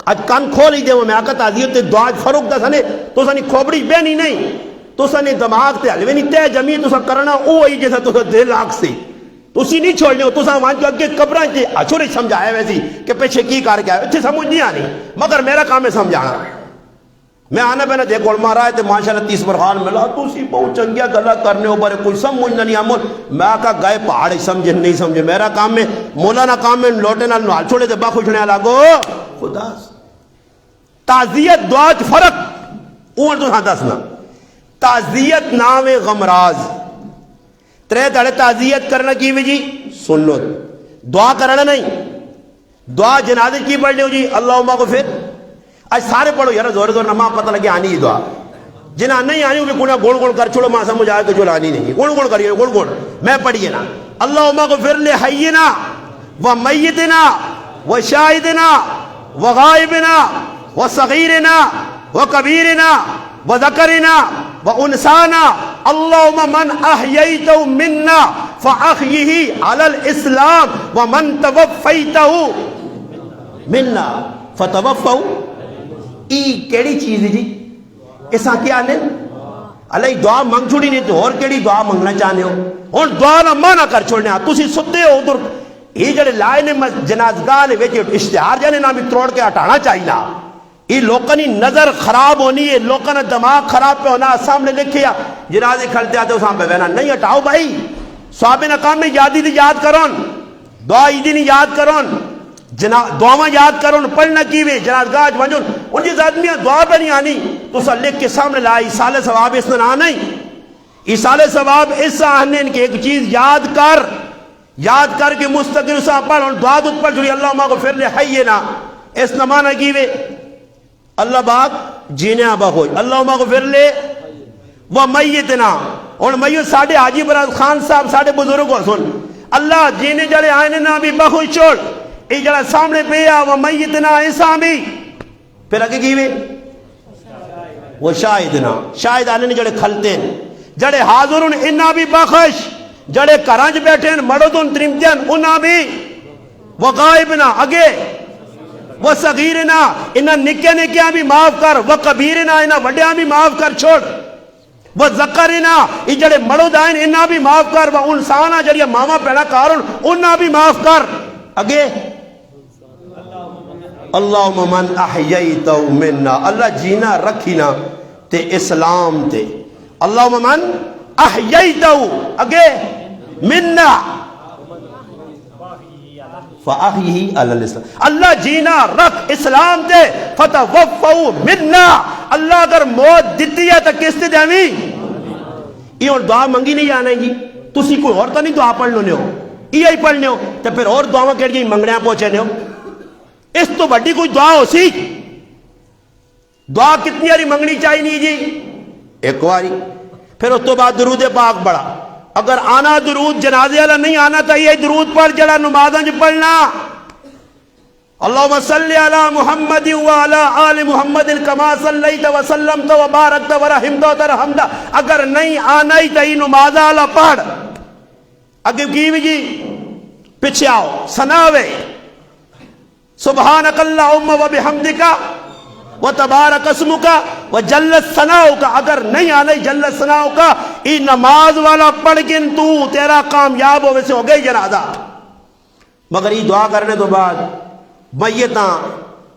اج کان کھول ہی دے میں آکا تعزیت تے دعا فرق دا سنے تو سنی کھوبڑی بہنی نہیں تو سنے دماغ تے حلوے نہیں تے جمی تو سا کرنا او ہی جیسا تو سا دل آگ سے تو اسی نہیں چھوڑنے ہو تو سا وہاں جو اگے قبران تے اچھوڑے سمجھایا ویسی کہ پیچھے کی کار کیا ہے اتھے سمجھ نہیں آنی مگر میرا کام ہے سمجھانا میں آنا پہنا دیکھ علماء رہا ہے تے ماشاءاللہ 30 برخان ملا تو اسی بہت چنگیا گلا کرنے ہو بارے کوئی سمجھنا نہیں آمون میں آکا گئے پہاڑ سمجھے نہیں سمجھے میرا کام ہے مولانا کام میں لوٹے نال نوال چھوڑے دے با خوشنے لگو خدا تعزیت دعا فرق اوہ تو ہاں دسنا تعزیت نام غمراز ترے دڑے تعزیت کرنا کی بھی جی سنت دعا کرنا نہیں دعا جنازے کی پڑھنے ہو جی اللہم اغفر آج سارے پڑھو یار زور زور نماز پتہ لگے آنی ہی دعا جنہاں نہیں آنی ہوگی کنیا گوڑ گوڑ کر چھوڑو ماں سمجھ آئے کہ جو آنی نہیں گوڑ گوڑ کریے گوڑ گوڑ میں پڑھیے نا اللہم اغفر لحینا و میتنا و شاہدنا و غائبنا و صغیرنا و کبیرنا و ذکرنا و انسانا اللہم من احییتو مننا فاحیہی علی الاسلام و من توفیتو مننا فتوفو ای کیڑی چیز جی ایسا کیا آنے اللہ دعا مانگ چھوڑی نہیں تو اور کیڑی دعا مانگنا چاہنے ہو اور دعا نہ مانا کر چھوڑنے تو اسی ستے ہو ادھر یہ جڑے لائے نے جنازگاہ نے ویچے اشتہار جانے نامی تروڑ کے ہٹانا چاہیے یہ لوکانی نظر خراب ہونی ہے لوکانا دماغ خراب پہ ہونا سامنے لکھیا جنازے کھلتے آتے ہو سامنے بہنا نہیں ہٹاؤ بھائی صحابہ ناکام میں یادی دی یاد کرون دعا عیدی نہیں یاد کرون دعاواں یاد کرون پڑھنا کیوے جنازگاہ ونجون ان جیس آدمیاں دعا پہ نہیں آنی تو سا لکھ کے سامنے لائے ایسال ثواب اس نے آنا ہی ایسال ثواب اس آہنے کہ ایک چیز یاد کر کے مستقل اسا پڑھ اور دعا دت پڑھ چھوڑی اللہ مغفر لے حینا اس نمانا کیوے اللہ باق جینے آبا ہوئی اللہ مغفر لے و میتنا اور میت ساڑھے حاجی براز خان صاحب ساڑھے بزرگ ہو سن اللہ جینے جڑے آئینے نا بھی بخوئی چھوڑ ای جڑا سامنے پیا و میتنا ایسا بھی پھر اگے کیوے وہ شاہدنا شاہد آنے نے جڑے کھلتے ہیں جڑے حاضرون انہا بھی بخش جڑے کرانج بیٹھے ہیں مردون ترمتین انہا بھی وہ غائبنا اگے وہ صغیرنا انہا نکے نکیاں بھی معاف کر وہ کبیرنا انہا وڈیاں بھی معاف کر چھوڑ وہ ذکرنا ای جڑے مرد آئین انہا بھی معاف کر وہ انسانا جڑے ماما پیڑا کارون انہا بھی معاف کر اگے اللہم من احییتو مننا اللہ جینا رکھینا تے اسلام تے اللہم من احییتو اگے مننا فاحیہی علی الاسلام اللہ جینا رکھ اسلام تے فتوفو مننا اللہ اگر موت دیتی ہے تو کس تے دیوی یہ اور دعا منگی نہیں جانا جی تسی کوئی اور تو نہیں دعا پڑھ لونے ہو یہ ہی پڑھنے ہو تو پھر اور دعا کہہ جی منگنے پہنچے ہو اس تو بڑی کوئی دعا ہو سی دعا کتنی ہاری منگنی چاہیے نہیں جی ایک باری پھر اس تو بعد درود پاک بڑا اگر آنا درود جنازے والا نہیں آنا چاہیے درود پڑھ جڑا نمازاں جو پڑھنا اللہم صلی علی محمد وعلی آل محمد کما صلیت وسلمت وبارکت ورحمت وترحمت اگر نہیں آنا ہی چاہیے نمازاں والا پڑھ اگر کی بھی جی پیچھے آؤ سناوے سبحانک اللہم و بحمدکا و تبارک اسمکا و جلت ثناؤکا اگر نہیں آنے جلت ثناؤکا ای نماز والا پڑھ گن تو تیرا کامیاب ہو ویسے ہو گئی جنازہ مگر ای دعا کرنے تو بعد میتاں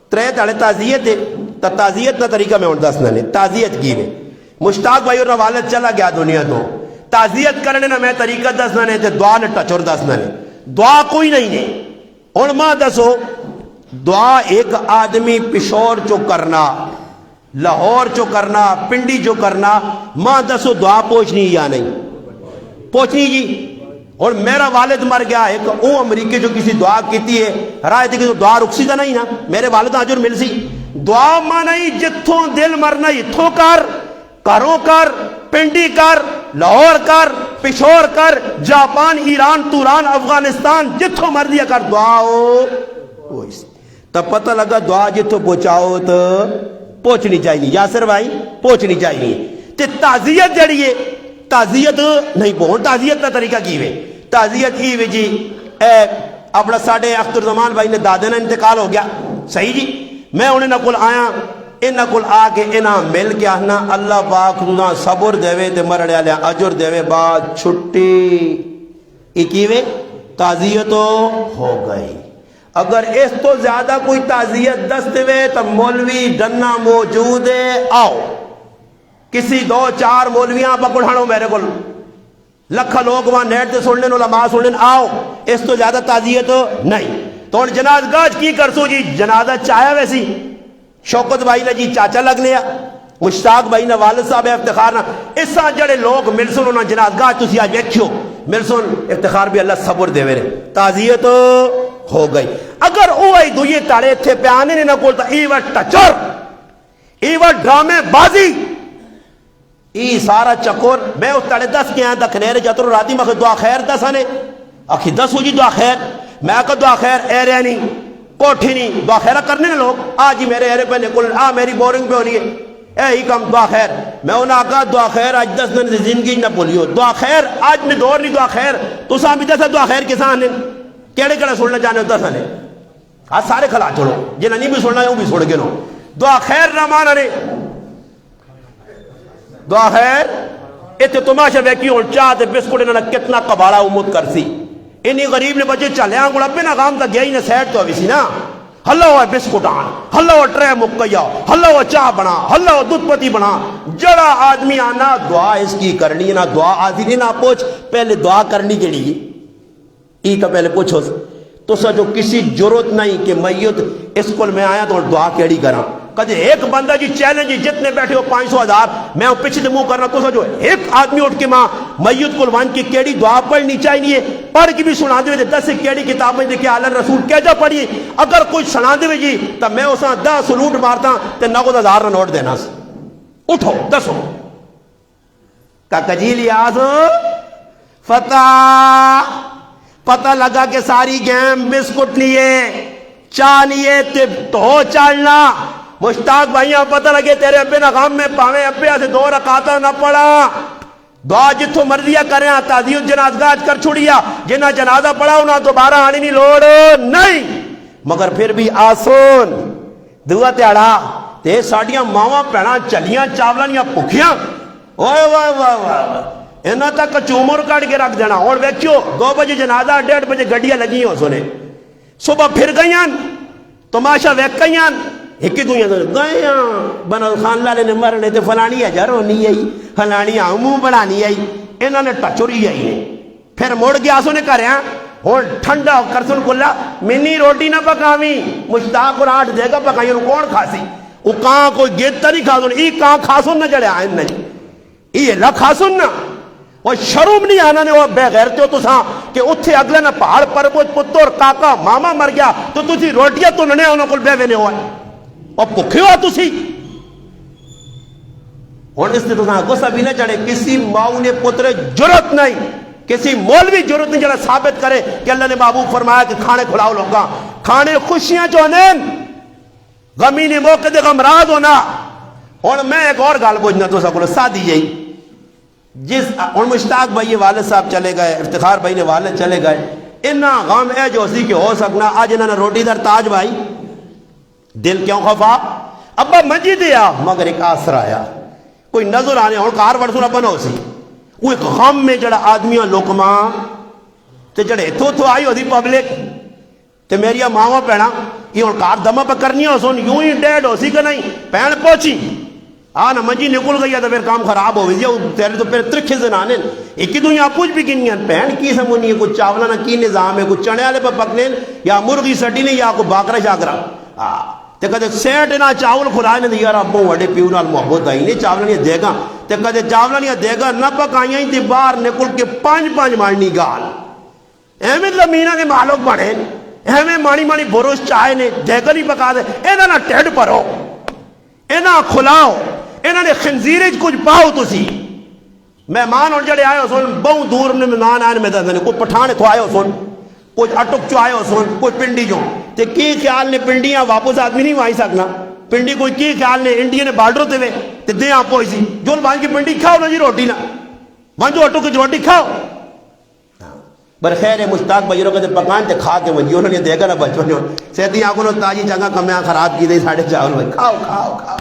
ترے تاڑے تعزیت ہے تا تعزیت نہ طریقہ میں دسنا نے تعزیت کی میں مشتاق بھائی اور والد چلا گیا دنیا تو تعزیت کرنے نہ میں طریقہ دسنا نے تے دعا نے ٹچور دسنا نے دعا کوئی نہیں نے علماء دسو دعا ایک آدمی پشور چو کرنا لاہور چو کرنا پنڈی چو کرنا ماں دسو دعا پوچھنی یا نہیں پوچھنی جی اور میرا والد مر گیا ایک او امریکی جو کسی دعا کیتی ہے رائے تھی کہ دعا رکسی دا نہیں نا میرے والد اجر مل سی دعا مانی جتھوں دل مرنا اتھوں کر کروں کر پنڈی کر لاہور کر پشور کر جاپان ایران توران افغانستان جتھوں مر دیا کر دعا ہو تب پتہ لگا دعا جتھوں پہنچاؤ تو پہنچنی چاہیے یاسر بھائی پہنچنی چاہیے تے تعزیت جڑی ہے تعزیت نہیں پہنچ تعزیت کا طریقہ کی ہوئے تعزیت ہی ہوئے جی اپنا ساڑھے اختر زمان بھائی نے دادے نا انتقال ہو گیا صحیح جی میں انہیں نقل آیا انہاں کول آ کے انہاں مل کے آنا اللہ پاک تُہاں صبر دے تے مرنے والے اجر دے بعد چھٹی اکیوے تعزیت ہو گئی اگر اس تو زیادہ کوئی تعزیت دست دے تو مولوی ڈنا موجود ہے آؤ کسی دو چار مولویاں پکڑھانو میرے کو لکھا لوگ وہاں نیٹ تے سن لین علماء سن لین آؤ اس تو زیادہ تعزیت نہیں تو جناز گاج کی کرسو جی جنازہ چاہیا ویسی شوکت بھائی نے جی چاچا لگ لیا مشتاق بھائی نے والد صاحب افتخار نہ اس ساں جڑے لوگ مل سن انہاں جناز گاج تسی آج ویکھیو مل سن افتخار بھی اللہ صبر دے ویرے تعزیت ہو گئی اگر او ای دوئے تاڑے تھے پیانے نے نہ کولتا ایوہ ٹچر ایوہ ڈرامے بازی ای سارا چکور میں اس تاڑے 10 کے آئیں دا کھنیر جاتر راتی مخی دعا خیر 10 آنے آخی 10 ہو جی دعا خیر میں کہا دعا خیر اے رہنی کوٹھی نہیں دعا خیرہ کرنے نے لوگ آج ہی میرے ایرے پہ نکل میری بورنگ پہ ہونی ہے اے ہی کم دعا خیر میں انہاں کہا دعا خیر آج 10 دن زندگی نہ بولیو دعا خیر آج میں دور نہیں دعا خیر تو سامی دسا دعا خیر کسان نے کیڑے کیڑے سننا چاہنے ہو 10 آنے آج سارے کھلا چھوڑو جنہاں نہیں بھی سننا ہے وہ بھی سوڑ گے نو دعا خیر رمان آنے دعا خیر اتنے تماشا بیکی ہون چاہتے بسکٹ انہاں کتنا قبالہ امت کرسی انہی غریب نے بچے چلے آن گوڑا بنا غام تا گیا ہی نے سیٹ تو ابھی سی نا ہلو ہے بسکٹ آن ہلو ہے ٹرے مکیا ہلو ہے چاہ بنا ہلو ہے دودھ پتی بنا جڑا آدمی آنا دعا اس کی کرنی نا دعا آدھی نہیں نا پوچھ پہلے دعا کرنی کے لیے ای کا پہلے پوچھو تو سا جو کسی جرت نہیں کہ میت اس کل میں آیا تو دعا کیڑی کرا کہتے ایک بندہ جی چیلنج جی جتنے بیٹھے ہو 500,000 میں ہوں پیچھے منہ کرنا تو سا جو ایک آدمی اٹھ کے ماں میت کل وان کی کیڑی دعا پڑھنی چاہیے پڑھ کی بھی سنا دے 10 کیڑی کتاب میں دیکھے آلہ رسول کیا جا پڑھیے اگر کوئی سنا دے جی تو میں اساں 10 سلوٹ مارتا تے 90,000 نوٹ دینا اٹھو 10 کا جی لیاز فتح پتہ لگا کہ ساری گیم بسکٹ لیے چاہ لیے تو چالنا مشتاق بھائیاں پتہ لگے تیرے ابے نہ غام میں پاویں ابے سے 2 رکعتاں نہ پڑھا دعا جتھوں مرضیہ کریں تعزیت جنازگاہ کر چھوڑیا جنہ جنازہ پڑھا انہاں دوبارہ آنی نہیں لوڑ نہیں مگر پھر بھی آسون دعا تیڑا تے ساڑیاں ماواں پہنا چلیاں چاولانیاں پکھیاں اوہ واہ واہ واہ انہاں تک چومر کاٹ کے رکھ دینا اور ویکھیو 2 بجے جنازہ 1:30 بجے گڈیاں لگی ہو سنے صبح پھر گئیاں تماشا ویک گئیاں ایک ہی دویاں گئیاں بنا خان لالے نے مرنے تے فلانی اجر ہونی آئی فلانی آموں بڑھانی آئی انہاں نے ٹچوری آئی ہے پھر موڑ گیا سنے کریا اور ٹھنڈا کرسن کلا منی روٹی نہ پکاویں مشتاق اور 8 دے گا پکائیں کون کھاسی وہ کہاں کوئی گیتا نہیں کھا سن ای کہاں کھا سن نہ جڑے آئیں نہیں یہ نہ کھا سن نہ وہ شروم نہیں آنا نے وہ بے غیرتے ہو تو ساں کہ اتھے اگلے نہ پہاڑ پر پتر کاکا ماما مر گیا تو تسی روٹیاں تو ننے انہوں کو بے وینے ہوئے اور پکھے ہوا تسی اور اس نے تو ساں غصہ بھی نہ چڑھے کسی ماؤں نے پتر جرت نہیں کسی مولوی جرت نہیں جڑا ثابت کرے کہ اللہ نے محبوب فرمایا کہ کھانے کھلاؤ لوگاں کھانے خوشیاں جو ہیں غمی نے موقع دے غمراز ہونا اور میں ایک اور گال بوجھنا تو سا کو سادی جائی جس اور مشتاق بھائی والد صاحب چلے گئے افتخار بھائی نے والد چلے گئے انہاں غم ہے جو اسی کے ہو سکنا آج انہاں نے روٹی در تاج بھائی دل کیوں خفا ابا منجی دیا مگر ایک آسر آیا کوئی نظر آنے اور کار ورسول ابا نہ ہو سی وہ ایک غم میں جڑا آدمیاں لوکماں تے جڑے تھو آئی ہو دی پبلک تے میری ماں پینا یہ اور کار دمہ پہ کرنی ہو سن یوں ہی ڈیڈ ہو سی کہ نہیں پین پہنچی آنا منجی نکل گئی تو پھر کام خراب ہو گئی تیرے تو پھر ترکھے سے نانے ایک ہی دنیا پوچھ بھی کنی ہیں پہن کی سمونی ہے کچھ چاولہ نہ کی نظام ہے کچھ چنے والے پہ پکنے یا مرغی سٹی نہیں یا کوئی باکرا شاکرا تے کدے سیٹ نہ چاول کھلائے نے یار ابو وڈے پیو نال محبت آئی نہیں چاول نہیں دے گا تے کدے چاول نہیں دے گا نہ پکائیاں تے باہر نکل کے 5 ماننی گال ایویں زمیناں کے مالک بنے، ایویں مانی مانی برش چائے نے دیگل ہی پکا دے، انہاں نہ ٹھڈ بھرو، انہاں کھلاؤ، انہاں نے خنزیر وچ کچھ پاؤ تسی۔ مہمان ہن جڑے آئے ہو سن بہت دور نے مہمان آئے میں دسنے کوئی پٹھان اتھوں آئے ہو سن، کچھ اٹک چو آئے ہو سن، کوئی پنڈی جو تے کی خیال نے پنڈیاں واپس آدمی نہیں وائی سکنا، پنڈی کوئی کی خیال نے انڈیا نے بارڈر تے وے تے دے آپ ہوئی سی جو بان کی پنڈی کھاؤ نا جی روٹی نہ وانجو اٹک کی روٹی کھاؤ۔ بر خیر مشتاق بھائی کہتے پکان تے کھا کے ونجی انہوں نے دے گا نا بچوں نے سیدھی آنکھوں نے تاجی چنگا کمیاں خراب کی دے ساڑھے چاول میں کھاؤ کھاؤ کھاؤ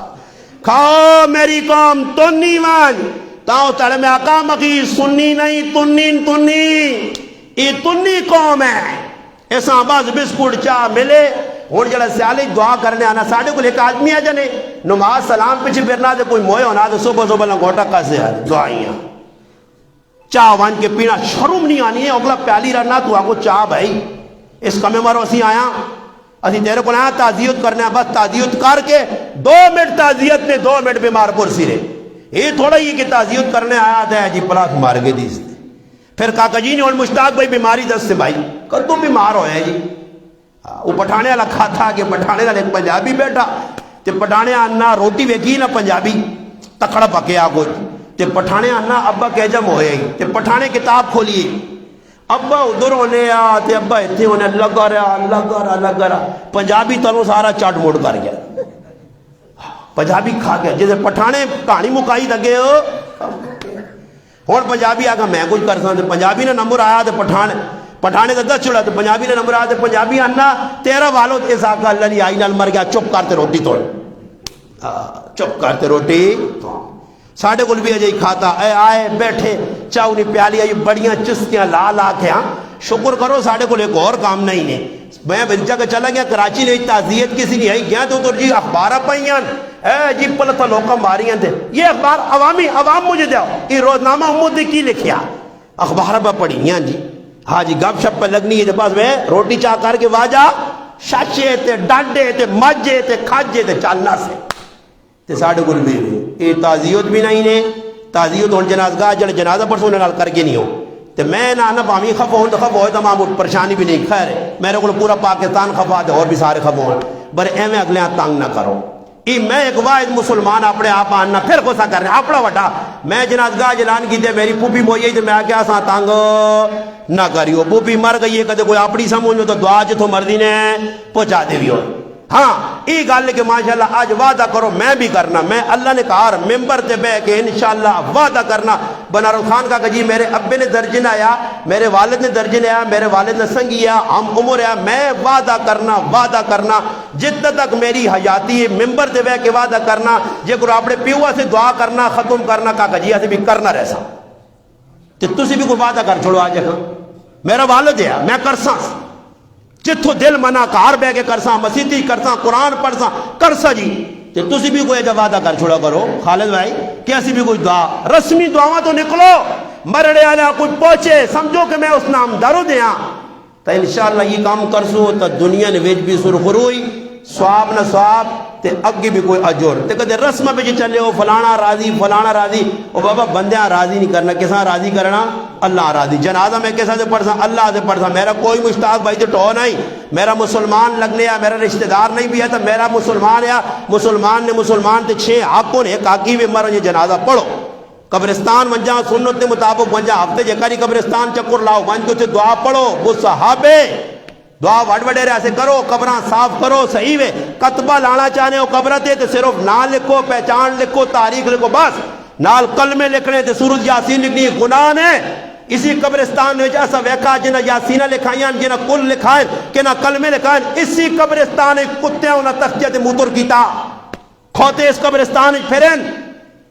کھاؤ میری قوم تنی وان تاؤ تڑ میں آقا مکی سنی نہیں تنی یہ تنی قوم ہے۔ ایسا باز بسکوٹ چاہ ملے ہون جڑا سیالی دعا کرنے آنا ساڑھے کو ایک آدمی ہے جنے نماز سلام پیچھے پھرنا دے کوئی موئے ہونا دے صبح صبح لنگوٹا کسے آدھے دعائیاں چاہ وان کے پینا شرم نہیں آنی ہے اگلا پیالی رہنا تو آگو چاہ بھائی اس کمیں مرو اسی آیا اسی تیرے کو نیا تعزیت کرنے بس تعزیت کر کے 2 منٹ تعزیت نے 2 منٹ بیمار پرسی رہے یہ تھوڑا ہی کہ تعزیت کرنے آیا تھا جی پلاک مار گئے دیس نے پھر کاکا جی نے اور مشتاق بھائی بیماری دس سے بھائی کر تو بیمار ہویا جی وہ پٹھانے والا کھاتا کہ پٹھانے والا ایک پنجابی بیٹھا تے پٹھانے آنا روٹی ویکھی نا پنجابی تکڑا پکے آگو تے پٹھانے آنا ابا کہجم ہوئے گی تے پٹھانے کتاب کھولیے ابا ادھر ہونے آ تے ابا اتنے ہونے لگا رہا پنجابی تنوں سارا چاٹ موڑ کر گیا پنجابی کھا گیا جیسے پٹھانے کہانی مکائی لگے ہو اور پنجابی آگا میں کچھ کر سکتا پنجابی نے نمبر آیا تے پٹھانے کا 10 چھوڑا تے پنجابی نے نمبر آیا تے پنجابی آنا تیرا والو اس آقا اللہ نہیں آئی نال مر گیا چپ کرتے روٹی توڑ چپ کرتے روٹی ساڑھے کل بھی اجائی کھاتا اے آئے بیٹھے چاؤنی پیالی آئی بڑیاں چستیاں لا کے ہاں شکر کرو ساڑھے کل ایک اور کام نہیں نے میں بلچہ کے چلا گیا کراچی نے تعزیت کسی نہیں آئی گیا تو جی اخبارہ پائیاں اے جی پلتا لوکاں ماریاں تھے یہ اخبار عوام مجھے دیا یہ روزنامہ امت نے کی لکھیا اخبارہ پہ پڑھیاں جی ہاں جی گپ شپ پہ لگنی ہے پاس میں روٹی چاہ کر کے واجہ شاشے تے ڈانڈے تے مجھے تے کھاجے تے چالنا سے تے ساڑھے کل بھی یہ تعزیت بھی نہیں نے تعزیت ہون جنازگاہ جڑے جنازہ پر سونے نال کر کے نہیں ہو تے میں نہ پامی خفا ہوں تو خفا ہوئے تمام پریشانی بھی نہیں خیر ہے میرے کو پورا پاکستان خفا دے اور بھی سارے خفا ہوں بر ایویں اگلے ہاں تانگ نہ کرو ای میں ایک واحد مسلمان اپنے آپ آنا پھر کو سا کرنے اپنا وٹا میں جنازگاہ جلان کی دے میری پوپی موئی تو میں آگیا سا تانگ نہ کریو پوپی مر گئی ہے کدے کوئی اپنی سمجھو تو دعا جتوں مرضی نے پہنچا دے بھی ہو ہاں یہ گل کہ ماشاءاللہ آج وعدہ کرو میں بھی کرنا میں اللہ نے کہا ممبر تے بے کہ انشاءاللہ وعدہ کرنا بنارو خان کا کہ جی میرے ابے نے درجن آیا میرے والد نے درجن آیا میرے والد نے سنگی آیا ہم عمر آیا میں وعدہ کرنا جتنا تک میری حیاتی ہے ممبر تے بے کہ وعدہ کرنا جے کو اپنے پیوا سے دعا کرنا ختم کرنا کا جی ایسے بھی کرنا رہسا تے تسی بھی کوئی وعدہ کر چھوڑو آج میرا والد ہے میں کرساں جتھو دل منا کار بے کے کرساں مسیحی کرساں قرآن پڑھساں کرسا جی تے تسی بھی کوئی جب وعدہ کر چھوڑا کرو خالد بھائی کہ ایسی بھی کوئی دعا رسمی دعاواں تو نکلو مرڑے آلہ کوئی پہنچے سمجھو کہ میں اس نام دارو دیاں تا انشاءاللہ یہ کام کرسو تا دنیا نے ویج بھی سرخروئی سواب نہ سواب تے اگے بھی کوئی اجور تے کدے رسمہ پہ جی چلے ہو فلانا راضی او بابا بندیاں راضی نہیں کرنا کساں راضی کرنا اللہ راضی جنازہ میں کساں سے پڑھساں اللہ سے پڑھساں میرا کوئی مشتاق بھائی تو ٹو نہیں میرا مسلمان لگنے یا میرا رشتہ دار نہیں بھی ہے تو میرا مسلمان یا مسلمان نے مسلمان تے 6 آقوں نے کاکی بھی مرو یہ جنازہ پڑھو قبرستان منجا سنت کے مطابق منجا ہفتے جکاری قبرستان چکر لاؤ ون کو تے دعا پڑھو وہ صحابے دعا وڈ وڈے رہے کرو قبراں صاف کرو صحیح ہے کتبہ لانا چاہنے ہو قبرہ تے صرف نام لکھو پہچان لکھو تاریخ لکھو بس نال کلمے لکھنے تے سورۃ یاسین لکھنی گناہ ہے اسی قبرستان میں جیسا ویکا جنہ یاسینہ لکھائیاں جنہ کل لکھائیں کہ نہ کلمے لکھائیں اسی قبرستان کتے ہونا تختیہ تے موتر کیتا کھوتے اس قبرستان پھرین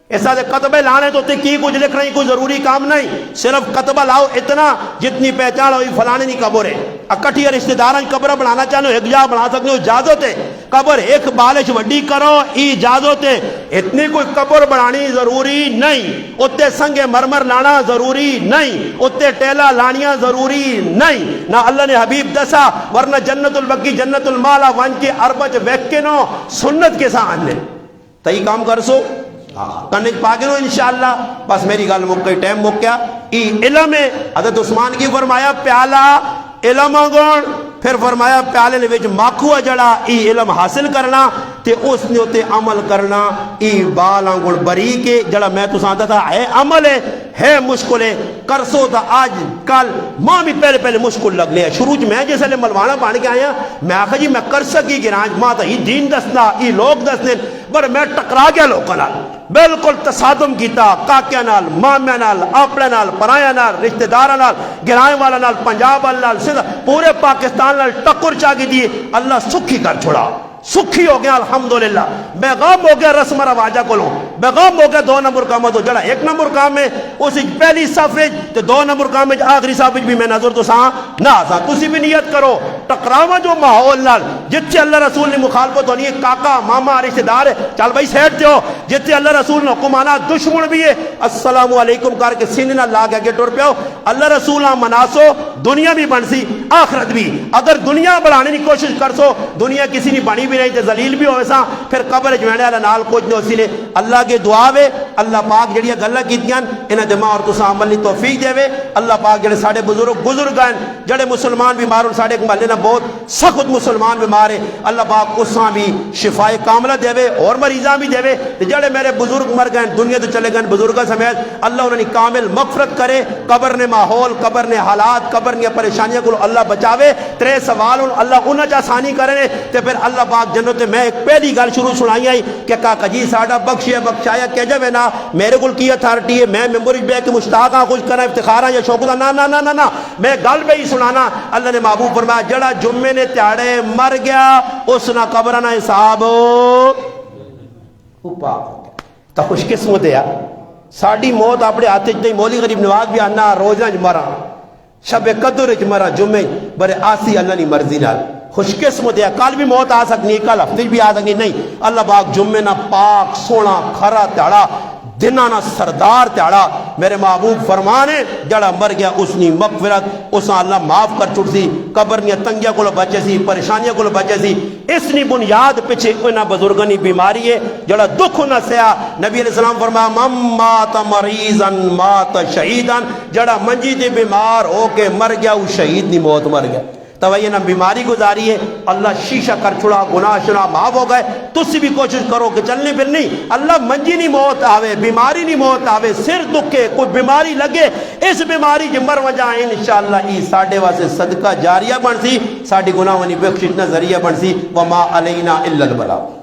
ایسا دے قطبے لانے تو تے کی کچھ لکھ رہی کوئی ضروری کام نہیں صرف قطبہ لاؤ اتنا جتنی پہچان ہوئی فلانے نہیں قبر ہے اکٹھی رشتہ داران قبرہ بنانا چاہنے ہو ایک جا بنا سکتے ہو اجازت ہے قبر ایک بالش وڈی کرو اجازت ہے اتنی کوئی قبر بنانی ضروری نہیں اتے سنگ مرمر لانا ضروری نہیں اتے ٹیلا لانیاں ضروری نہیں نہ اللہ نے حبیب دسا ورنہ جنت البقی جنت المالا ون کے اربج ویکنو سنت کے ساتھ نے تئی کام کر سو کنک پاگنو انشاءاللہ بس میری گل مک گئی ٹائم مک گیا ای علم ہے حضرت عثمان کی فرمایا پیالہ علم آگون پھر فرمایا پیالے نے وچ ماکھو جڑا ای علم حاصل کرنا تے اس نے تے عمل کرنا ای بال آنگون بریک ہے جڑا میں تو سانتا تھا ہے عمل ہے مشکل ہے کرسو تھا آج کل ماں بھی پہلے مشکل لگ لیا شروع میں جیسے لے ملوانا پانے کے آیا میں آخر جی میں کر سکی گرانج ماں تھا ہی دین دسنا ای لوگ دسنے پر میں ٹکرا گیا لوگوں نال بالکل تصادم کیتا کاکیا نال مامیا نال اپنے نال پرایا نال رشتہ داراں نال گرائیں والا نال پنجاب والا نال سندھ پورے پاکستان نال ٹکر چا کے دیے اللہ سکھی کر چھوڑا سکھی ہو گیا الحمدللہ بیغام ہو گیا رسم رواجہ کولوں بیغام ہو گیا 2 نمبر کام تو جڑا 1 نمبر کام میں اس پہلی صف تے 2 نمبر کام میں آخری صف بھی میں نظر تو ساں نہ سا تسی بھی نیت کرو ٹکراوا جو ماحول نال جتھے اللہ رسول نے مخالفت ہونی ہے کاکا ماما رشتہ دار چل بھائی سیٹ دیو جتھے اللہ رسول نے حکم آنا دشمن بھی ہے السلام علیکم کر کے سینے نال لا کے ٹر پیو اللہ رسول مناسو دنیا بھی بن سی آخرت بھی اگر دنیا بڑھانے کی کوشش کر سو دنیا کسی نہیں بنی بھی نہیں تے ذلیل بھی ہوئے سا پھر قبر جوینے والا نال کچھ نہیں ہوسی لے اللہ کے دعا وے اللہ پاک جڑیاں گلاں کیتیاں انہاں دے ماں اور تساں عمل دی توفیق دے وے اللہ پاک جڑے ساڈے بزرگ ہیں جڑے مسلمان بیمار ہن ساڈے محلے نا بہت سخت مسلمان بیمار ہے اللہ پاک اساں بھی شفائے کاملہ دے وے اور مریضاں بھی دے وے تے جڑے میرے بزرگ مر گئے دنیا تو چلے گئے بزرگاں سمیت اللہ انہاں دی کامل مغفرت کرے قبر نے ماحول قبر نے حالات قبر نے پریشانیاں کو اللہ بچاوے تیرے سوال اللہ انہاں چ آسانی کرے تے پھر اللہ پاک جنت میں ایک پہلی گل شروع سنائی آئی کہ کاکا جی ساڈا بخشیا بخشایا کہ جے نا میرے کول کی اتھارٹی ہے میں ممبر وچ بیٹھ کے مشتاق ہاں کچھ کرا افتخار ہاں یا شوق دا نا نا نا نا نا میں گل بھی سنانا اللہ نے محبوب فرمایا جڑا جمعے نے تیاڑے مر گیا اس نا قبر نا حساب اوپا تا خوش قسمت ہے ساڈی موت اپنے ہاتھ وچ نہیں مولوی غریب نواز بھی آنا روزاں وچ مرا شب قدر وچ مرا جمعے برے آسی اللہ دی مرضی نال خوش قسمت ہے کل بھی موت آ سکنی کل ہفتے بھی آ سکنی نہیں اللہ پاک جمعے نہ پاک سونا کھرا تیاڑا دنہ نہ سردار تیاڑا میرے محبوب فرمانے جڑا مر گیا اس نے مغفرت اس نے اللہ معاف کر چھوڑ سی قبر نے تنگیاں کو بچے سی پریشانیاں کو بچے سی اس نے بنیاد پیچھے انہاں بزرگانی بیماری ہے جڑا دکھ نہ سیا نبی علیہ السلام فرمایا من مات مریضا مات شہیدا جڑا منجی تے بیمار ہو کے مر گیا وہ شہید نہیں موت مر گیا توجہ نہ بیماری گزاری ہے اللہ شیشہ کر چھڑا گناہ شنا معاف ہو گئے تسی بھی کوشش کرو کہ چلنے پھر نہیں اللہ منجی نہیں موت آوے بیماری نہیں موت آوے سر دکھے کوئی بیماری لگے اس بیماری جی مر وجہ انشاءاللہ ای ساڑھے واسے صدقہ جاریہ بن سی ساڑھی گناہ ونی بخشش نہ ذریعہ بن سی وما علینا الا البلاغ